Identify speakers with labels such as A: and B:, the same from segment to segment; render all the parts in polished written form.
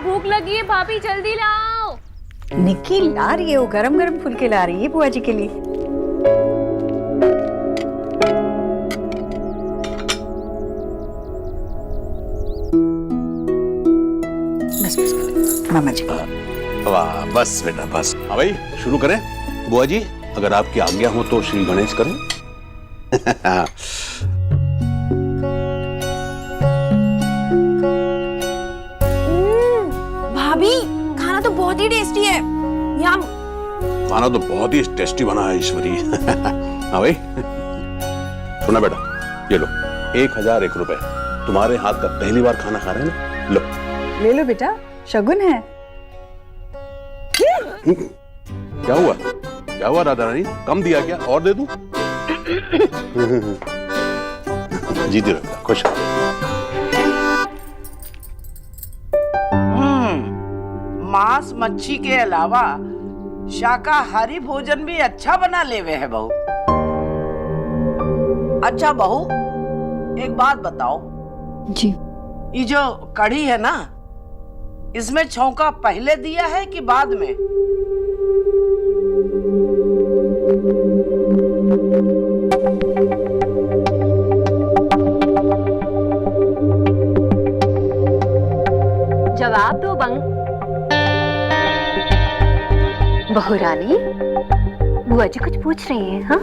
A: भूख लगी है भाभी, जल्दी लाओ।
B: निक्की ला रही है, वो गरम गरम फुलके ला रही है बुआ जी के लिए। बस बस मामा जी।
C: वाह, बस बेटा बस। हाँ भाई, शुरू करें। बुआ जी, अगर आपकी आज्ञा हो तो श्री गणेश करें।
A: भाभी, खाना तो बहुत ही टेस्टी है। यम।
C: खाना तो बहुत ही टेस्टी बना है ईश्वरी। हाँ भाई, सुना बेटा, ये लो 1001 रुपए। तुम्हारे हाथ का पहली बार खाना खा रहे हैं ना, लो।
B: ले लो बेटा, शगुन है।
C: क्या हुआ, क्या हुआ राधा रानी, कम दिया क्या, और दे दूं? जीती रहो, खुश।
D: मांस मच्छी के अलावा शाकाहारी भोजन भी अच्छा बना लेवे है बहू। अच्छा बहू, एक बात बताओ
B: जी।
D: ये जो कढ़ी है ना, इसमें छौंका पहले दिया है कि बाद में?
A: जवाब दो बंग।
E: बहू रानी, बुआ जी कुछ पूछ रही है। हाँ,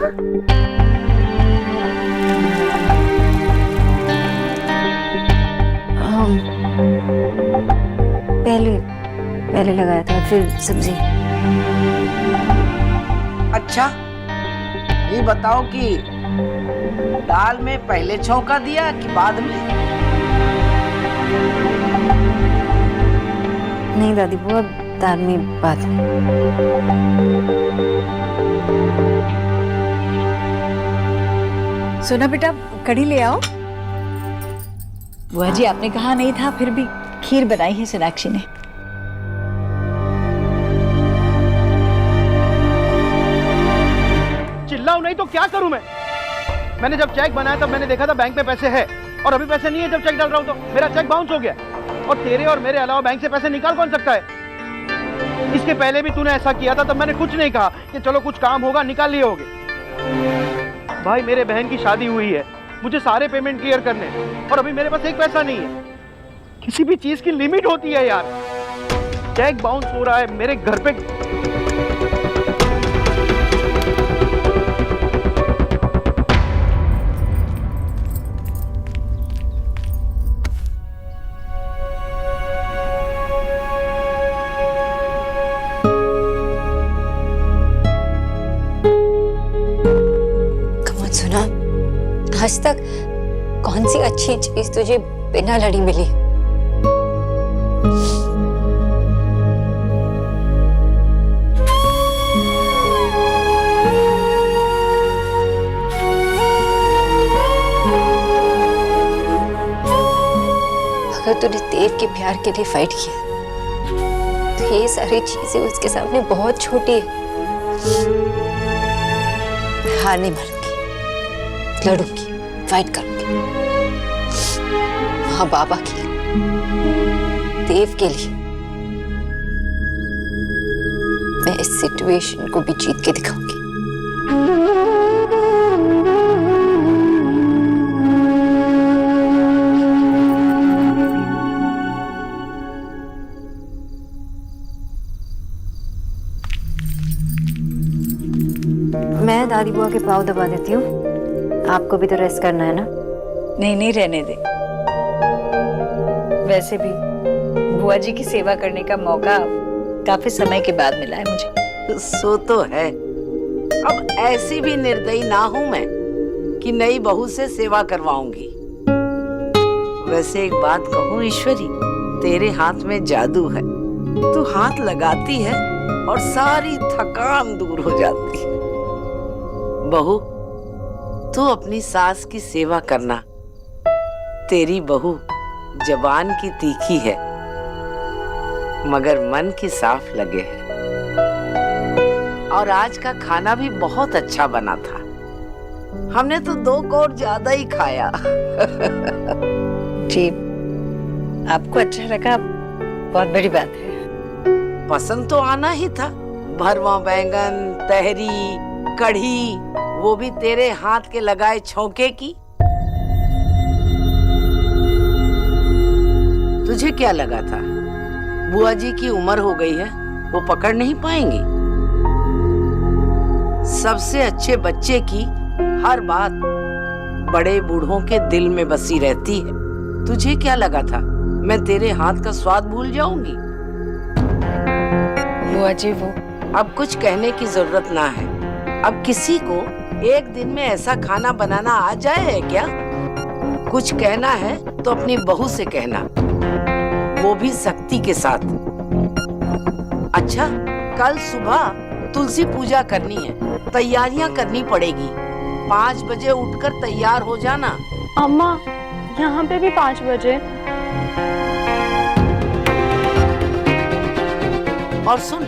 E: पहले लगाया था, फिर सब्जी।
D: अच्छा, ये बताओ कि दाल में पहले छौंका दिया कि बाद में?
E: नहीं दादी बुआ, दाल में बात में।
B: सुना बेटा, कढ़ी ले आओ। बुआ जी, आपने कहा नहीं था, फिर भी खीर बनाई है सोनाक्षी ने।
F: चिल्लाऊं नहीं तो क्या करूं मैं? मैंने जब चेक बनाया तब मैंने देखा था बैंक में पैसे है, और अभी पैसे नहीं है। जब चेक डाल रहा हूं तो मेरा चेक बाउंस हो गया। और तेरे और मेरे अलावा बैंक से पैसे निकाल कौन सकता है? इसके पहले भी तूने ऐसा किया था, तब मैंने कुछ नहीं कहा कि चलो कुछ काम होगा, निकाल लिए होगे। भाई, मेरे बहन की शादी हुई है, मुझे सारे पेमेंट क्लियर करने हैं, और अभी मेरे पास एक पैसा नहीं है। किसी भी चीज की लिमिट होती है यार। चेक बाउंस हो रहा है मेरे घर पे।
E: सुना, आज तक कौन सी अच्छी चीज तुझे बिना लड़ी मिली? अगर तूने देव के प्यार के लिए फाइट किया तो ये सारी चीजें उसके सामने बहुत छोटी है। हार नहीं मानूंगी, लड़ूंगी, फाइट करूंगी। हाँ, बाबा के लिए, देव के लिए। मैं इस सिचुएशन को भी जीत के दिखाऊंगी। मैं दादी बुआ के पाँव दबा देती हूँ, आपको भी तो रेस्ट करना है ना?
B: नहीं नहीं, रहने दे। वैसे भी बुआ जी की सेवा करने का मौका काफी समय के बाद मिला है मुझे।
D: सो तो है। अब ऐसी भी निर्दयी ना हूं मैं कि नई बहू से सेवा करवाऊंगी। वैसे एक बात कहूं ईश्वरी, तेरे हाथ में जादू है। तू हाथ लगाती है और सारी थकान दूर हो जाती है। बहू, तू अपनी सास की सेवा करना। तेरी बहू जबान की तीखी है मगर मन की साफ लगे है। और आज का खाना भी बहुत अच्छा बना था। हमने तो 2 कौर ज्यादा ही खाया।
B: जी, आपको अच्छा लगा बहुत बड़ी बात है।
D: पसंद तो आना ही था। भरवा बैंगन, तहरी, कढ़ी, वो भी तेरे हाथ के लगाए छौके की। तुझे क्या लगा था बुआ जी की उम्र हो गई है, वो पकड़ नहीं पाएंगी? सबसे अच्छे बच्चे की हर बात बड़े बूढ़ों के दिल में बसी रहती है। तुझे क्या लगा था मैं तेरे हाथ का स्वाद भूल जाऊंगी?
B: बुआ जी वो
D: अब कुछ कहने की जरूरत ना है। अब किसी को एक दिन में ऐसा खाना बनाना आ जाए है क्या? कुछ कहना है तो अपनी बहू से कहना, वो भी सख्ती के साथ। अच्छा, कल सुबह तुलसी पूजा करनी है, तैयारियां करनी पड़ेगी। 5 बजे उठकर तैयार हो जाना।
A: अम्मा, यहाँ पे भी 5 बजे।
D: और सुन,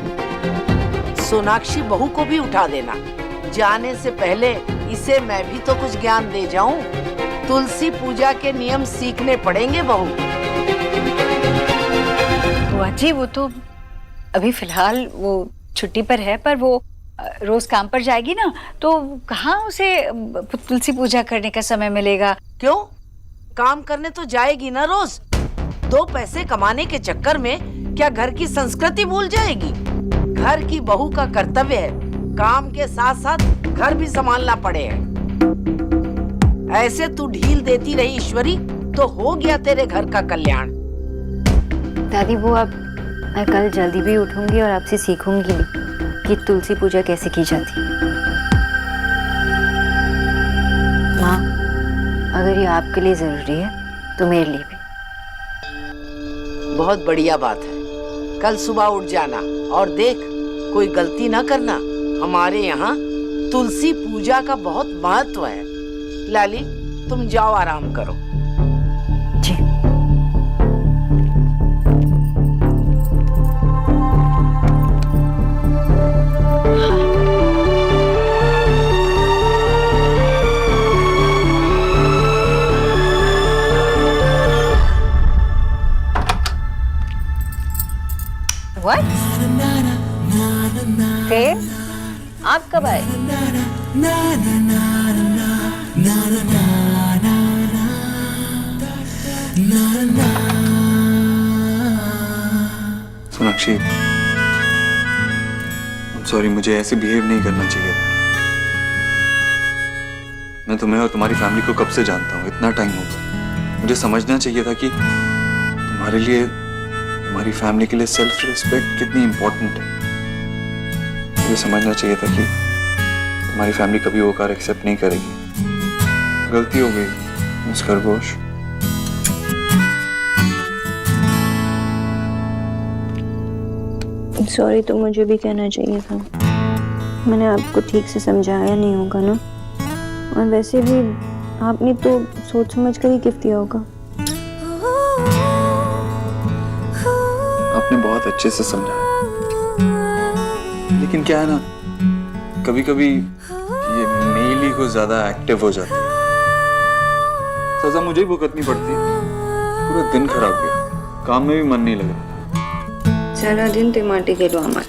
D: सोनाक्षी बहू को भी उठा देना। जाने से पहले इसे मैं भी तो कुछ ज्ञान दे जाऊं। तुलसी पूजा के नियम सीखने पड़ेंगे बहू।
B: बुआ जी वो तो अभी फिलहाल वो छुट्टी पर है, पर वो रोज काम पर जाएगी ना, तो कहाँ उसे तुलसी पूजा करने का समय मिलेगा?
D: क्यों? काम करने तो जाएगी ना रोज। 2 पैसे कमाने के चक्कर में क्या घर की संस्कृति भूल जाएगी? घर की बहू का कर्तव्य है काम के साथ साथ घर भी संभालना पड़े है। ऐसे तू ढील देती रही ईश्वरी तो हो गया तेरे घर का कल्याण।
E: दादी वो अब मैं कल जल्दी भी उठूंगी और आपसे सीखूंगी भी कि तुलसी पूजा कैसे की जाती है। माँ, अगर ये आपके लिए जरूरी है तो मेरे लिए भी।
D: बहुत बढ़िया बात है। कल सुबह उठ जाना और देख कोई गलती ना करना। हमारे यहाँ तुलसी पूजा का बहुत महत्व है। लाली, तुम जाओ आराम करो।
E: जी।
B: What? फिर आप कब आए?
G: सोनाक्षी, सॉरी, मुझे ऐसे बिहेव नहीं करना चाहिए था। मैं तुम्हें और तुम्हारी फैमिली को कब से जानता हूँ, इतना टाइम हो गया। मुझे समझना चाहिए था कि तुम्हारे लिए, तुम्हारी फैमिली के लिए सेल्फ रिस्पेक्ट कितनी इंपॉर्टेंट है। मुझे समझना चाहिए था कि तुम्हारी फैमिली कभी वो कार एक्सेप्ट नहीं करेगी। गलती हो गई मिस खरगोश।
E: सॉरी तो मुझे भी कहना चाहिए था। मैंने आपको ठीक से समझाया नहीं होगा ना, और वैसे भी आपने तो सोच समझ कर ही गिफ्ट दिया होगा।
G: आपने बहुत अच्छे से समझाया, लेकिन क्या है ना, कभी कभी ये मेल ही कुछ ज्यादा एक्टिव हो जाती है। सजा मुझे ही भुगतनी पड़ती है। पूरा दिन खराब गया, काम में भी मन नहीं लगा।
E: सारा दिन ते माटी गेलो हमार।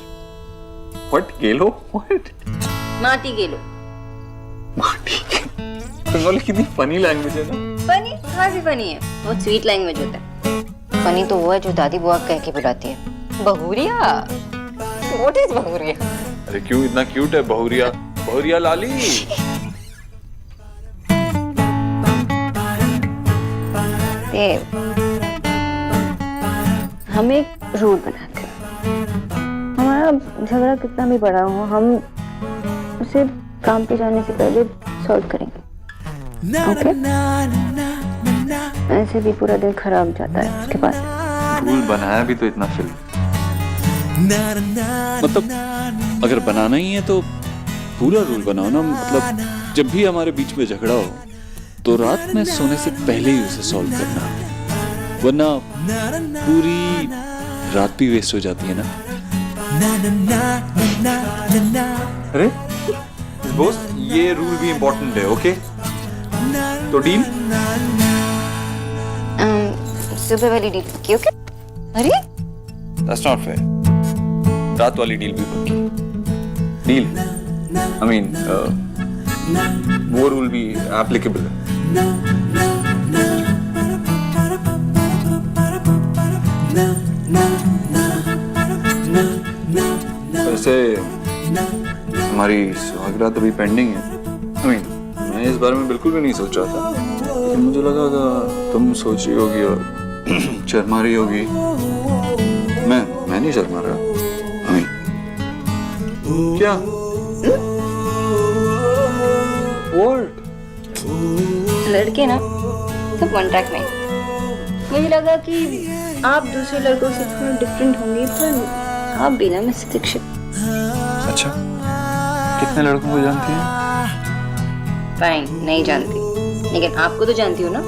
G: व्हाट गेलो? व्हाट?
E: माटी गेलो।
G: माटी। बंगाली कितनी फनी लैंग्वेज है ना।
E: फनी? हाँ भी फनी है, बहुत स्वीट लैंग्वेज होता है। फनी तो वो है जो दादी बुआ कह के बुलाती है। बहुरिया? व्हाट इज बहुरिया?
G: अरे क्यों इतना क्यूट है बहुरिया? बहुरिया लाली।
E: हम एक रूल बनाते हैं, हमारा झगड़ा कितना भी बड़ा हो, हम उसे काम पे जाने से पहले सॉल्व करेंगे। ओके? ऐसे भी पूरा दिन खराब जाता है उसके बाद।
G: रूल बनाया भी तो इतना फिल्म, मतलब अगर बनाना ही है तो पूरा रूल बनाओ ना। मतलब जब भी हमारे बीच में झगड़ा हो तो रात में सोने से पहले ही उसे सॉल्व करना, वरना पूरी रात भी वेस्ट हो जाती है ना। अरे दोस्त, ये रूल भी इम्पोर्टेंट है। ओके तो डील?
E: सुबह वाली डील की। ओके? अरे
G: दैट्स नॉट फेयर। रात वाली डील भी पक्की। डील आई मीन वो रूल भी एप्लीकेबल है। वैसे हमारी सुहागरात अभी पेंडिंग है। I mean, मैं इस बारे में बिल्कुल भी नहीं सोच रहा था, लेकिन मुझे लगा कि तुम सोच रही होगी और शर्मा रही होगी। मैं नहीं शर्मा रहा। I mean, क्या What?
E: लड़के ना सब वन ट्रैक में। मुझे लगा कि आप दूसरे लड़कों से थोड़ा डिफरेंट होंगे, पर आप भी ना मिस दीक्षित।
G: अच्छा, कितने लड़कों को जानती हैं?
E: फाइन, नहीं जानती, लेकिन आपको तो जानती हूँ ना।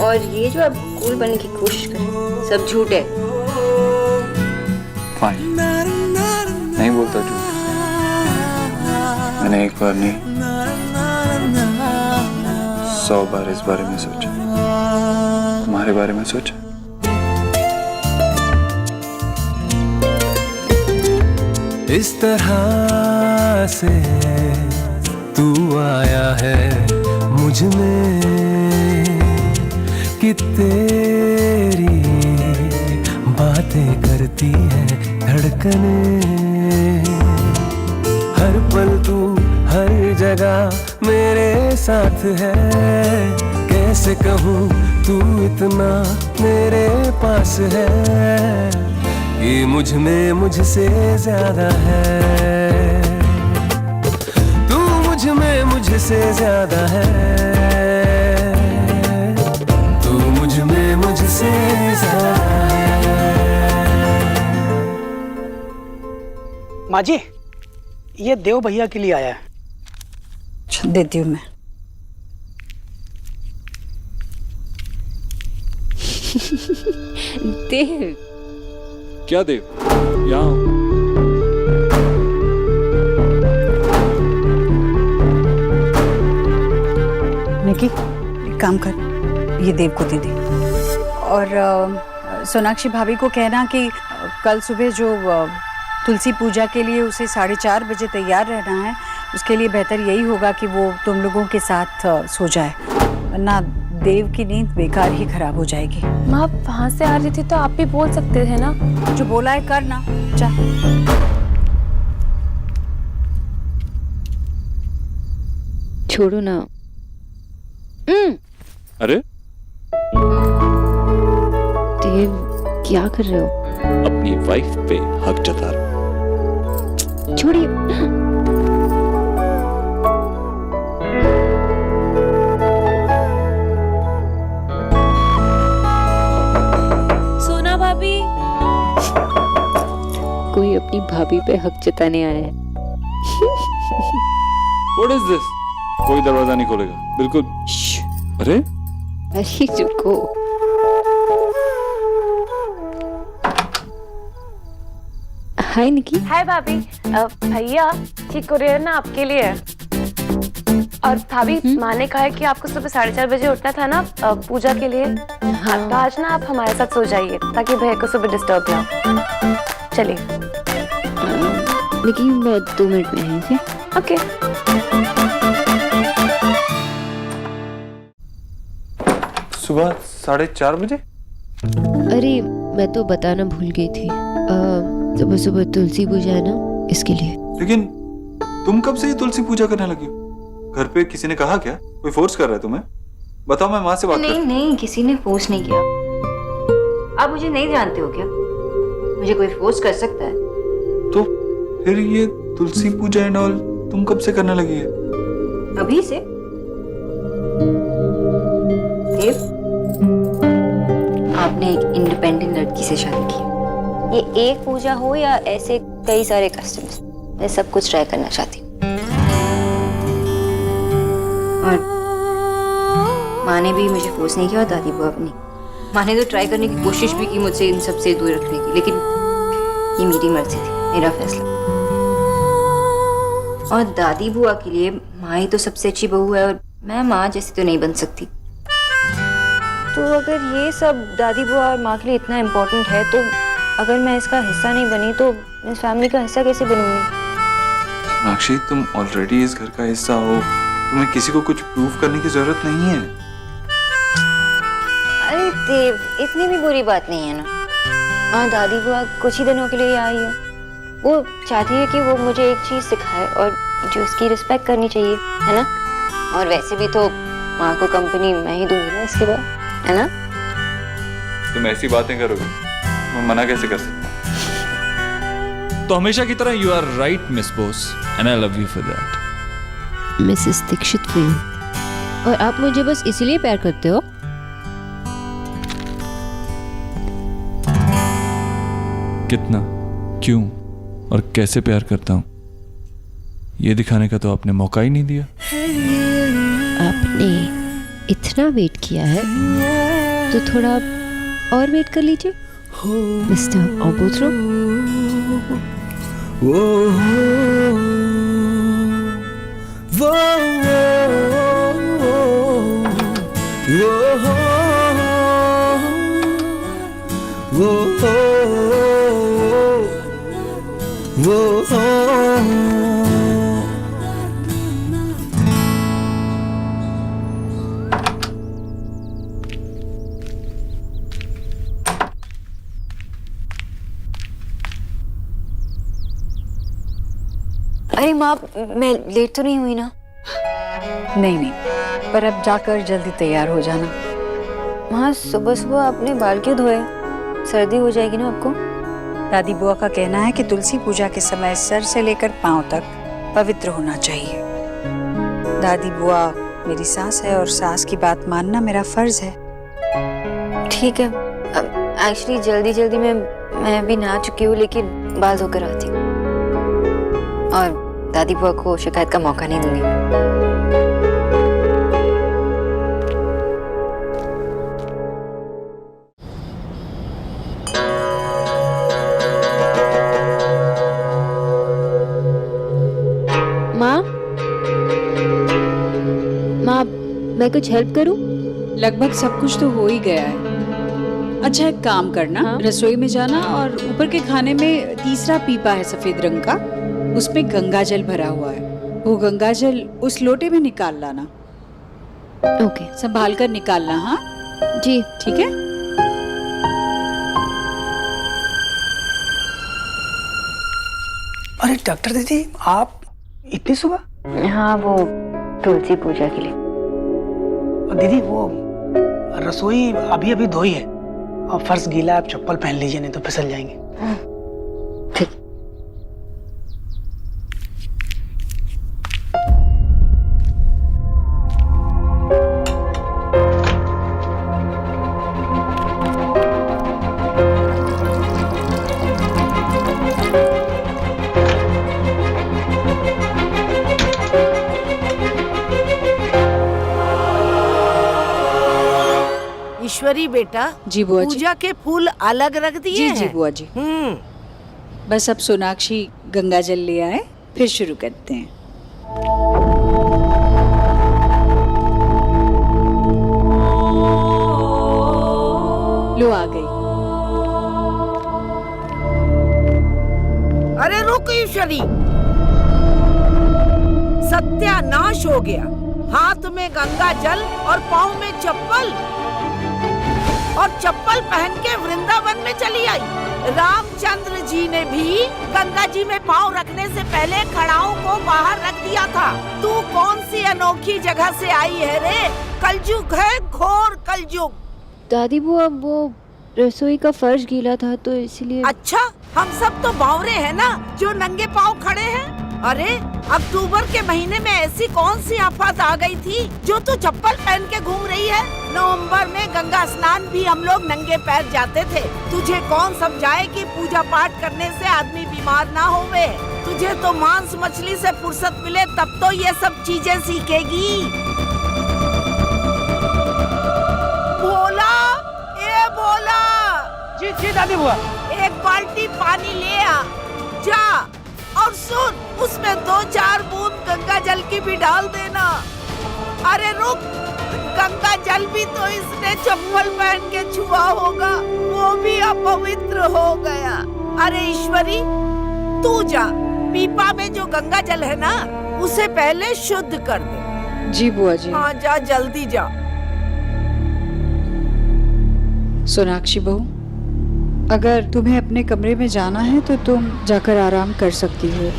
E: और ये जो आप कूल बनने की कोशिश कर रहे हैं, सब झूठ है।
G: फाइन, नहीं बोलता झूठ। मैंने एक बार नहीं 100 बार इस बारे में सोचा, तुम्हारे बारे में सोचा।
H: इस तरह से तू आया है मुझ में कि तेरी बातें करती हैं धड़कने। हर पल तू हर जगह मेरे साथ है, कैसे कहूँ तू इतना मेरे पास है कि मुझ में मुझसे ज्यादा है। तू मुझ में मुझसे ज्यादा है, तू मुझ में मुझसे ज्यादा है।
F: माँ जी, ये देव भैया के लिए आया है।
B: देती हूँ मैं।
E: देव,
G: क्या देव? यहाँ
B: निकी, एक काम कर, ये देव को दे दे। और सोनाक्षी भाभी को कहना कि कल सुबह जो तुलसी पूजा के लिए उसे 4:30 बजे तैयार रहना है, उसके लिए बेहतर यही होगा कि वो तुम लोगों के साथ सो जाए, वरना देव की नींद बेकार ही खराब हो जाएगी।
A: माँ वहाँ से आ रही थी तो आप भी बोल सकते थे ना।
B: जो बोला है करना, जा।
E: छोड़ो ना।
G: अरे
E: देव, क्या कर रहे हो?
G: अपनी वाइफ पे हक जता रहा।
E: छोड़िए।
A: सोना भाभी,
E: कोई अपनी भाभी पे हक जताने आया है।
G: What is this? कोई दरवाजा नहीं खोलेगा, बिल्कुल। अरे
E: अरे रुको। हाय निकी।
A: हाय भाभी। भैया की कुरियर ना आपके लिए है। और भाभी, माँ ने कहा है कि आपको सुबह 4:30 बजे उठना था ना पूजा के लिए। हाँ, तो आज ना आप हमारे साथ सो जाइए ताकि भैया को सुबह डिस्टर्ब ना हो। चलिए।
E: लेकिन मैं 2 मिनट में है।
A: ओके।
G: सुबह 4:30 बजे?
E: अरे मैं तो बताना भूल गई थी, सुबह सुबह तुलसी पूजा है ना, इसके लिए।
G: लेकिन तुम कब से ये तुलसी पूजा करने लगी हो? घर पे किसी ने कहा क्या? कोई फोर्स कर रहा है तुम्हें? बताओ, मैं माँ से बात
E: नहीं नहीं, किसी ने फोर्स नहीं किया। आप मुझे नहीं जानते हो क्या? मुझे कोई फोर्स कर सकता है?
G: तो फिर ये तुलसी पूजा एंड ऑल तुम कब से करने लगी है?
E: अभी से। देव, आपने एक इंडिपेंडेंट लड़की से शादी की। ये एक पूजा हो या ऐसे कई सारे कस्टम्स, मैं सब कुछ ट्राई करना चाहती हूँ। और माँ ने भी मुझे फोर्स नहीं किया और दादी बुआ भी नहीं। माँ ने तो ट्राई करने की कोशिश भी की मुझसे इन सब से दूर रखने की, लेकिन ये मेरी मर्जी थी, मेरा फैसला। और दादी बुआ के लिए माँ ही तो सबसे अच्छी बहू है, और मैं माँ जैसी तो नहीं बन सकती। तो अगर ये सब दादी बुआ और माँ के लिए इतना इम्पोर्टेंट है, तो अगर मैं इसका हिस्सा नहीं बनी तो इस फैमिली का हिस्सा कैसे बनूंगी?
G: सोनाक्षी, तुम ऑलरेडी इस घर का हिस्सा हो, तुम्हें किसी को कुछ प्रूव करने की जरूरत नहीं है।
E: अरे देव, इतनी भी बुरी बात नहीं है ना। हाँ, दादी बुआ कुछ ही दिनों के लिए आई है। वो चाहती है कि वो मुझे एक चीज सिखाए और जो इसकी रिस्पेक्ट करनी चाहिए, है ना? और वैसे भी तो माँ को कंपनी मैं ही दूंगी ना इसके बाद, है ना?
G: तुम ऐसी बातें करोगे, मैं मना कैसे कर सकता?
I: तो हमेशा की तरह you are right miss Bose and I love you for that.
J: Mrs Dixit for you. और आप मुझे बस इसीलिए प्यार करते हो?
I: कितना, क्यों और कैसे प्यार करता हूं ये दिखाने का तो आपने मौका ही नहीं दिया।
J: आपने इतना वेट किया है तो थोड़ा और वेट कर लीजिए मिस्टर ऑबोथ्रो।
E: अरे माँ, मैं लेट तो नहीं हुई ना?
B: नहीं नहीं, पर अब जाकर जल्दी तैयार हो जाना।
E: माँ, सुबह सुबह आपने बाल क्यों धोए? सर्दी हो जाएगी ना आपको।
B: दादी बुआ का कहना है कि तुलसी पूजा के समय सर से लेकर पांव तक पवित्र होना चाहिए। दादी बुआ मेरी सास है और सास की बात मानना मेरा फर्ज है।
E: ठीक है, एक्चुअली जल्दी जल्दी में मैं भी नहा चुकी हूँ, लेकिन बाल धोकर आती हूँ और दादी बुआ को शिकायत का मौका नहीं दूंगी।
J: माँ, मैं कुछ हेल्प करूं?
B: लगभग सब कुछ तो हो ही गया है। अच्छा, एक काम करना,
J: हाँ?
B: रसोई में जाना और ऊपर के खाने में तीसरा पीपा है सफेद रंग का, उसमें गंगा जल भरा हुआ है। वो गंगा जल उस लोटे में निकाल लाना।
J: ओके।
B: संभाल कर निकालना। हाँ
J: जी।
B: ठीक है।
F: अरे डॉक्टर दीदी, आप इतनी सुबह?
E: हाँ, वो तुलसी पूजा के लिए।
F: दीदी, वो रसोई अभी अभी धोई है और फर्श गीला, आप चप्पल पहन लीजिए नहीं तो फिसल जाएंगे।
E: ठीक।
D: ईश्वरी बेटा,
B: जी बुआ जी।
D: पूजा के फूल अलग रख दिए
B: जी
D: हैं?
B: जी बुआ जी। बस अब सोनाक्षी गंगा जल ले आए, फिर शुरू करते हैं। लो, आ गई।
D: अरे रुक ईश्वरी, सत्यानाश हो गया। हाथ में गंगा जल और पाँव में चप्पल, और चप्पल पहन के वृंदावन में चली आई। रामचंद्र जी ने भी गंगा जी में पाँव रखने से पहले खड़ाओं को बाहर रख दिया था। तू कौन सी अनोखी जगह से आई है रे? कलयुग है, घोर कलयुग।
J: दादी बुआ, वो रसोई का फर्श गीला था तो इसलिए।
D: अच्छा, हम सब तो बावरे हैं ना जो नंगे पाँव खड़े हैं। अरे, अक्टूबर के महीने में ऐसी कौन सी आफत आ गई थी जो तू चप्पल पहन के घूम रही है? नवंबर में गंगा स्नान भी हम लोग नंगे पैर जाते थे। तुझे कौन समझाए कि पूजा पाठ करने से आदमी बीमार ना होवे? तुझे तो मांस मछली से फुर्सत मिले तब तो ये सब चीजें सीखेगी। भोला, ए भोला।
F: जी जी दादी बुआ।
D: एक बाल्टी पानी ले आ, जा, और सुन, उसमें 2-4 बूंद गंगा जल की भी डाल देना। अरे रुक, गंगा जल भी तो इसने चप्पल पहन के छुआ होगा, वो भी अपवित्र हो गया। अरे ईश्वरी, तू जा, पीपा में जो गंगा जल है ना उसे पहले शुद्ध कर दे।
B: जी बुआ जी।
D: हाँ जा, जल्दी जा।
B: सोनाक्षी बहू, अगर तुम्हें अपने कमरे में जाना है तो तुम जाकर आराम कर सकती हो।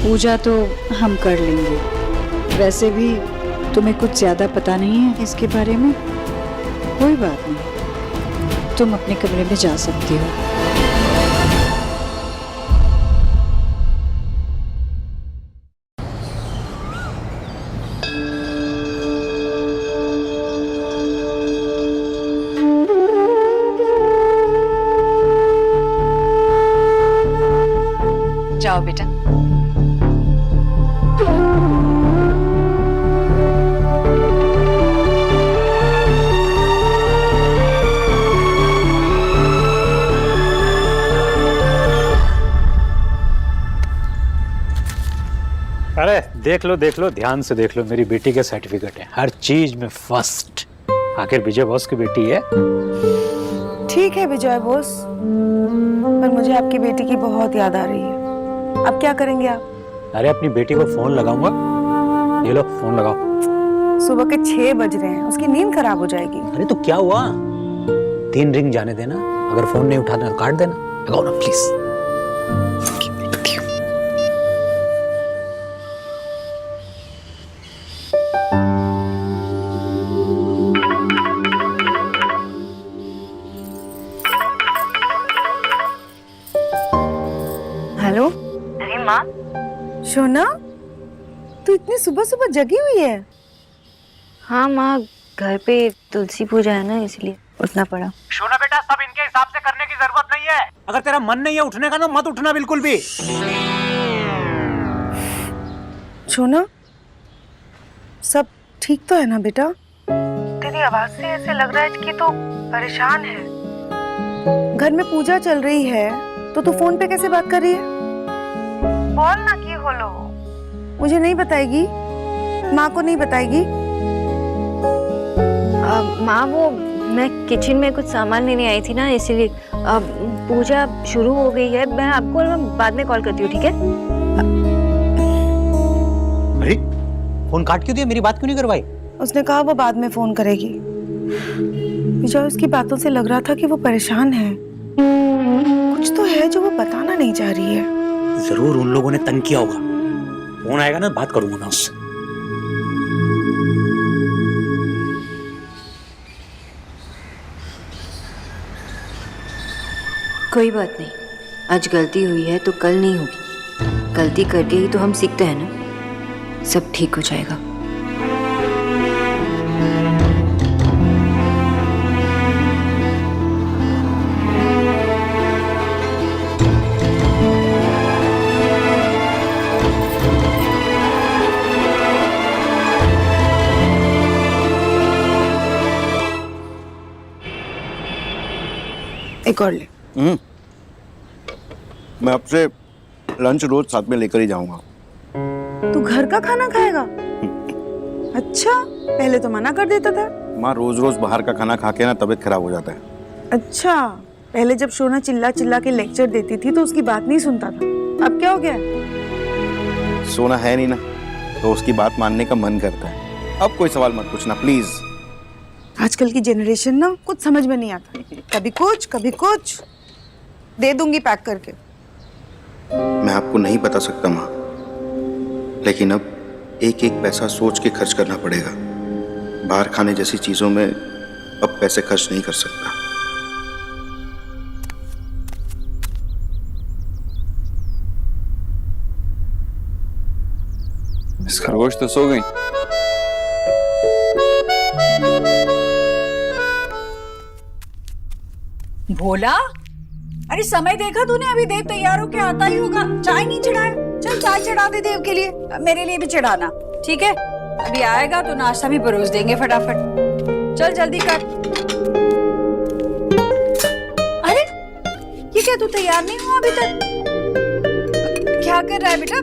B: पूजा तो हम कर लेंगे। वैसे भी तुम्हें कुछ ज्यादा पता नहीं है इसके बारे में। कोई बात नहीं, तुम अपने कमरे में जा सकती हो। जाओ बेटा।
K: अरे देख लो ध्यान से देख लो, मेरी बेटी के सर्टिफिकेट है, हर चीज में फर्स्ट। आखिर विजय बॉस की बेटी है।
L: ठीक है विजय बॉस, पर मुझे आपकी बेटी की बहुत याद आ रही है। अब क्या करेंगे आप?
K: अरे अपनी बेटी को फोन लगाऊंगा। ये लो फोन लगाओ।
L: सुबह के 6 बज रहे हैं, उसकी नींद खराब हो जाएगी।
K: अरे तो क्या हुआ, 3 रिंग जाने देना, अगर फोन नहीं उठाना तो काट देना। लगाओ ना प्लीज।
L: हेलो।
A: अरे माँ,
L: सोना, तू इतनी सुबह सुबह जगी हुई है?
E: हाँ माँ, घर पे तुलसी पूजा है ना, इसलिए उठना पड़ा।
K: सोना बेटा, सब इनके हिसाब से करने की जरूरत नहीं है। अगर तेरा मन नहीं है उठने का तो मत उठना बिल्कुल भी।
L: सोना, सब ठीक तो है ना बेटा? तेरी आवाज से ऐसे लग रहा है कि तू परेशान है। घर में पूजा चल रही है तो तू फोन पे कैसे बात कर रही है? बोल ना कि होलो। मुझे नहीं बताएगी? माँ को नहीं बताएगी?
E: माँ, वो मैं किचन में कुछ सामान लेने आई थी ना, इसीलिए। अब पूजा शुरू हो गई है, मैं आपको बाद में कॉल करती हूँ, ठीक है?
K: अरे फोन काट क्यों दिया, मेरी बात क्यों नहीं करवाई?
L: उसने कहा वो बाद में फोन करेगी। विजय, उसकी बातों से लग रहा था कि वो परेशान है। कुछ तो है जो वो बताना नहीं चाह रही है।
K: जरूर उन लोगों ने तंग किया होगा। फोन आएगा ना, बात करूंगा ना उससे।
E: कोई बात नहीं, आज गलती हुई है तो कल नहीं होगी। गलती करके ही तो हम सीखते हैं ना। सब ठीक हो जाएगा।
L: एक और ले।
F: मैं आपसे लंच रोज साथ में लेकर ही जाऊंगा।
L: तू घर का खाना खाएगा? अच्छा, पहले तो मना कर देता था।
F: माँ, रोज रोज बाहर का खाना खा के ना तबीयत खराब हो जाता है।
L: अच्छा, पहले जब सोना चिल्ला चिल्ला के लेक्चर देती थी तो उसकी बात नहीं सुनता था। अब क्या हो गया?
F: सोना है नहीं ना, तो उसकी बात मानने का मन करता है। अब कोई सवाल मत पूछना प्लीज।
L: आजकल की जनरेशन ना कुछ समझ में नहीं आता, कभी कुछ। दे दूंगी पैक करके।
F: मैं आपको नहीं बता सकता माँ, लेकिन अब एक एक पैसा सोच के खर्च करना पड़ेगा। बाहर खाने जैसी चीजों में अब पैसे खर्च नहीं कर सकता।
G: इस खरगोश तो सो गई।
B: भोला, अरे समय देखा तूने? अभी देव तैयार होके आता ही होगा। चाय नहीं चढ़ाया? चल चाय चढ़ा दे देव के लिए, मेरे लिए भी चढ़ाना, ठीक है? अभी आएगा तो नाश्ता भी परोस देंगे फटाफट। चल जल्दी कर। अरे ये क्या, तू तैयार नहीं हुआ अभी तक? क्या कर रहा है बेटा?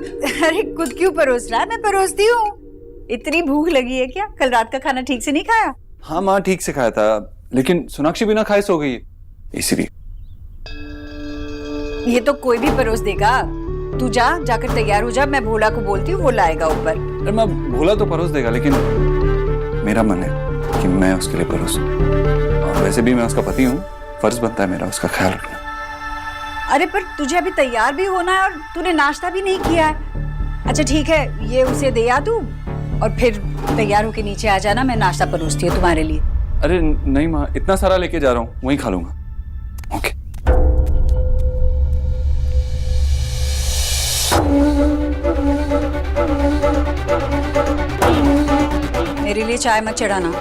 B: अरे खुद क्यों परोस रहा है? मैं परोसती हूँ। इतनी भूख लगी है क्या? कल रात का खाना ठीक से नहीं खाया?
G: हाँ माँ, ठीक से खाया था, लेकिन सोनाक्षी बिना खाए सो गई है, इसलिए।
B: ये तो कोई भी परोस देगा। तू जाकर तैयार हो जा, मैं भोला को बोलती हूँ, वो लाएगा ऊपर।
G: अरे मैं भोला तो परोस देगा, लेकिन मेरा मन है कि मैं उसके लिए परोसूं। और वैसे भी मैं उसका पति हूँ, फर्ज बनता है मेरा उसका ख्याल रखना।
B: अरे पर तुझे अभी तैयार भी होना है और तूने नाश्ता भी नहीं किया है। अच्छा ठीक है, ये उसे दे आ तू, और फिर तैयार होके नीचे आ जाना, मैं नाश्ता परोसती हूँ तुम्हारे लिए।
G: अरे नहीं माँ, इतना सारा लेके जा रहा हूँ, वहीं खा लूंगा। ओके।
B: मेरे लिए चाय मत चढ़ाना।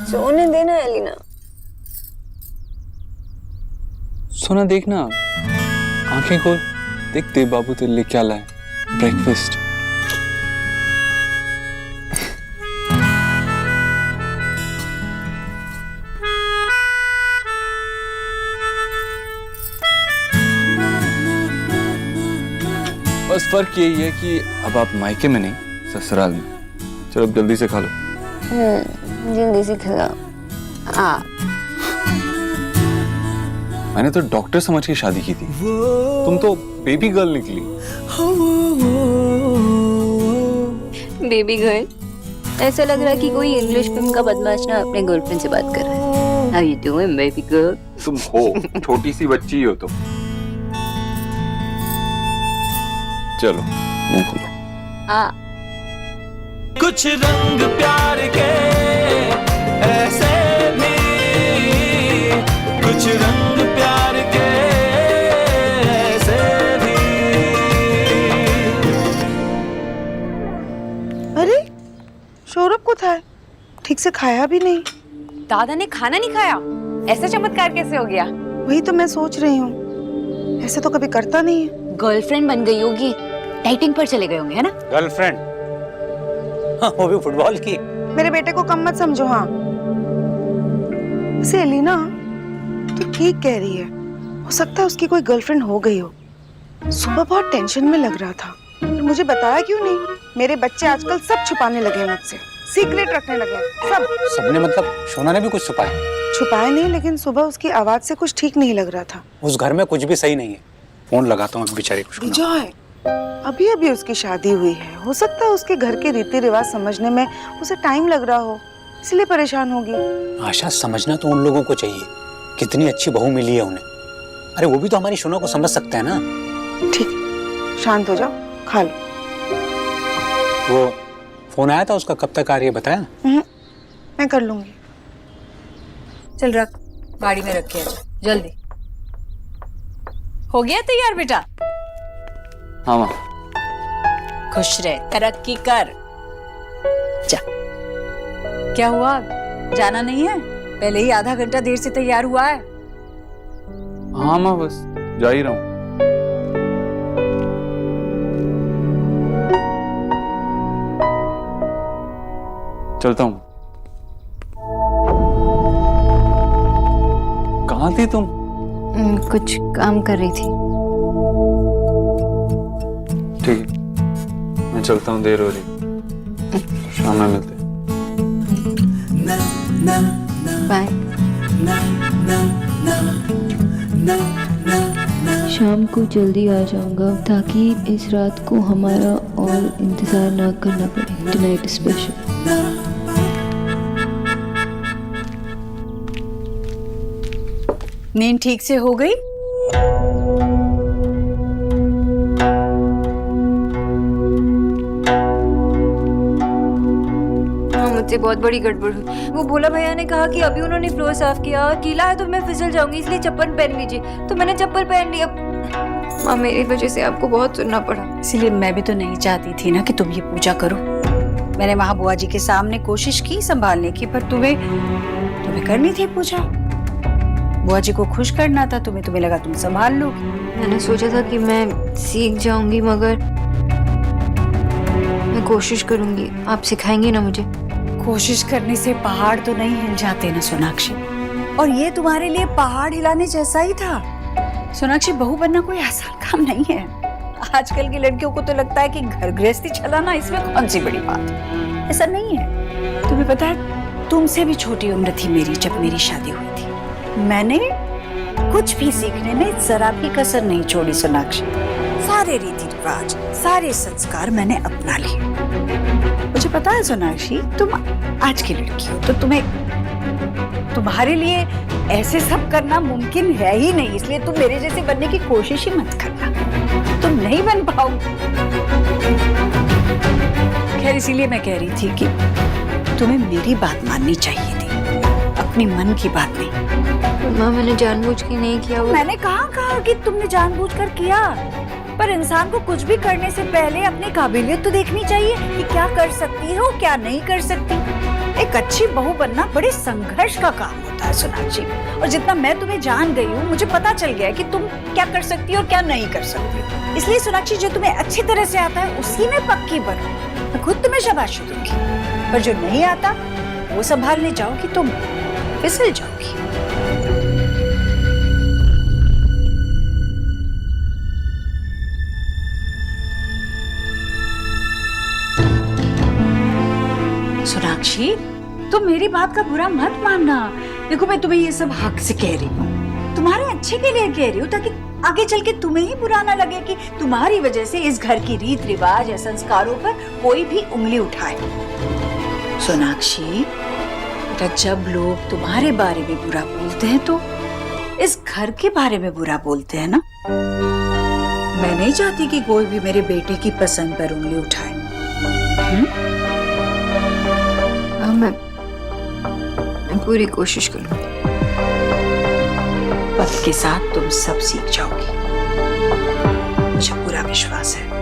E: सोने देना एलिना।
G: सोना देखना, आंखें खोल, देखते बाबू तेरे लिए क्या लाए। ब्रेकफास्ट। बस फर्क यही है कि अब आप मायके में नहीं, ससुराल में। चलो अब जल्दी से खा लो।
E: जल्दी से खिला।
G: मैंने तो डॉक्टर समझ के शादी की थी, तुम तो बेबी गर्ल निकली।
E: Baby girl? ऐसा लग रहा है कि कोई इंग्लिश फिल्म का बदमाश ना अपने गर्लफ्रेंड से बात कर रहा है। How you doing, baby girl?
G: तुम हो छोटी सी बच्ची हो तुम। चलो मुंह खोलो।
H: कुछ रंग प्यार के ऐसे भी, कुछ रंग प्यार के ऐसे भी।
L: अरे सौरभ को था, ठीक से खाया भी नहीं।
A: दादा ने खाना नहीं खाया? ऐसा चमत्कार कैसे हो गया?
L: वही तो मैं सोच रही हूँ, ऐसे तो कभी करता नहीं है।
E: गर्लफ्रेंड बन गई होगी, डाइटिंग पर चले गए होंगे, है ना?
K: गर्लफ्रेंड? हाँ, वो भी फुटबॉल की।
L: मेरे बेटे को कम मत समझो। हाँ वैसे एलिना तो ठीक कह रही है, हो सकता है उसकी कोई गर्लफ्रेंड हो गई हो। सुबह बहुत टेंशन में लग रहा था, पर मुझे बताया क्यों नहीं? मेरे बच्चे आजकल सब छुपाने लगे मुझसे, सीक्रेट रखने लगे सब।
K: सबने मतलब शोना ने भी कुछ छुपाया?
L: छुपाया नहीं, लेकिन सुबह उसकी आवाज से कुछ ठीक नहीं लग रहा था।
K: उस घर में कुछ भी सही नहीं है। फोन लगाता हूँ बेचारी को।
L: विजय, अभी अभी उसकी शादी हुई है, हो सकता है उसके घर के रीति रिवाज समझने में उसे टाइम लग रहा हो, इसलिए परेशान होगी।
K: आशा, समझना तो उन लोगों को चाहिए, कितनी अच्छी बहू मिली है उन्हें। अरे वो भी तो हमारी शोना को समझ सकते हैं ना।
L: ठीक है, शांत हो जाओ, खा लो।
K: वो फोन आया था उसका, कब तक आ रही है बताया?
L: मैं कर लूंगी।
B: चल रख, गाड़ी में रख के आ जा जल्दी। हो गया तैयार बेटा?
G: हाँ माँ।
B: खुश रहे, तरक्की कर। जा। क्या हुआ, जाना नहीं है? पहले ही आधा घंटा देर से तैयार हुआ है।
G: हाँ माँ, बस जा ही रहा हूँ। चलता हूँ। कहाँ थी तुम?
E: कुछ काम कर रही थी।
G: ठीक है, मैं चलता हूँ, देर हो रही। शाम में मिलते हैं।
E: बाय।
J: शाम को जल्दी आ जाऊंगा ताकि इस रात को हमारा और इंतजार ना करना पड़े। Tonight special.
B: नींद ठीक से हो गई?
E: मुझसे बहुत बड़ी गड़बड़ हुई। वो भोला भैया ने कहा कि अभी उन्होंने फ्लोर साफ किया और गीला है तो मैं फिसल जाऊंगी, इसलिए चप्पल पहन लीजिए। तो मैंने चप्पल पहन ली। अब मेरी वजह से आपको बहुत सुनना पड़ा।
B: इसीलिए मैं भी तो नहीं चाहती थी ना कि तुम ये पूजा करो। मैंने वहां बुआ जी के सामने कोशिश की संभालने की, पर तुम्हें करनी थी पूजा। बुआ जी को खुश करना था तुम्हें लगा तुम संभाल लोगी।
E: मैंने सोचा था कि मैं सीख जाऊंगी, मगर मैं कोशिश करूंगी। आप सिखाएंगे ना मुझे?
B: कोशिश करने से पहाड़ तो नहीं हिल जाते ना सोनाक्षी, और ये तुम्हारे लिए पहाड़ हिलाने जैसा ही था। सोनाक्षी, बहू बनना कोई आसान काम नहीं है। आजकल की लड़कियों को तो लगता है कि घर गृहस्थी चलाना इसमें कौन सी बड़ी बात है। ऐसा नहीं है। तुम्हें पता है, तुमसे भी छोटी उम्र थी मेरी जब मेरी शादी हुई थी। मैंने कुछ भी सीखने में जरा भी कसर नहीं छोड़ी सोनाक्षी। सारे रीति रिवाज, सारे संस्कार मैंने अपना लिए। मुझे पता है सोनाक्षी, तुम आज की लड़की हो, तो तुम्हारे लिए ऐसे सब करना मुमकिन है ही नहीं, इसलिए तुम मेरे जैसे बनने की कोशिश ही मत करना, तुम नहीं बन पाओगे। खैर, इसीलिए मैं कह रही थी कि तुम्हें मेरी बात माननी चाहिए थी, अपनी मन की बात नहीं।
E: माँ, मैंने जानबूझ के नहीं किया वो।
B: मैंने कहा कि तुमने जानबूझकर किया, पर इंसान को कुछ भी करने से पहले अपनी काबिलियत तो देखनी चाहिए कि क्या कर सकती हो, क्या नहीं कर सकती। एक अच्छी बहू बनना बड़े संघर्ष का काम होता है सोनाक्षी, और जितना मैं तुम्हें जान गई हूँ, मुझे पता चल गया है कि तुम क्या कर सकती हो और क्या नहीं कर सकती। इसलिए सोनाक्षी, जो तुम्हें अच्छी तरह से आता है उसी में पक्की बनो। मैं खुद तुम्हें शाबाशी दूंगी, पर जो नहीं आता वो संभालने जाओगी तुम फिसल जाओगी। सोनाक्षी, तुम मेरी बात का बुरा मत मानना। देखो, मैं तुम्हें ये सब हक से कह रही हूँ, तुम्हारे अच्छे के लिए कह रही हूँ, ताकि आगे चल के तुम्हें ही बुरा ना लगे कि तुम्हारी वजह से इस घर की रीत रिवाज या संस्कारों पर कोई भी उंगली उठाए। सोनाक्षी बेटा, जब लोग तुम्हारे बारे में बुरा बोलते हैं तो इस घर के बारे में बुरा बोलते हैं ना। मैं नहीं चाहती कि कोई भी मेरे बेटे की पसंद पर उंगली उठाए।
E: मैं पूरी कोशिश करूंगी।
B: वक्त के साथ तुम सब सीख जाओगी, मुझे पूरा विश्वास है।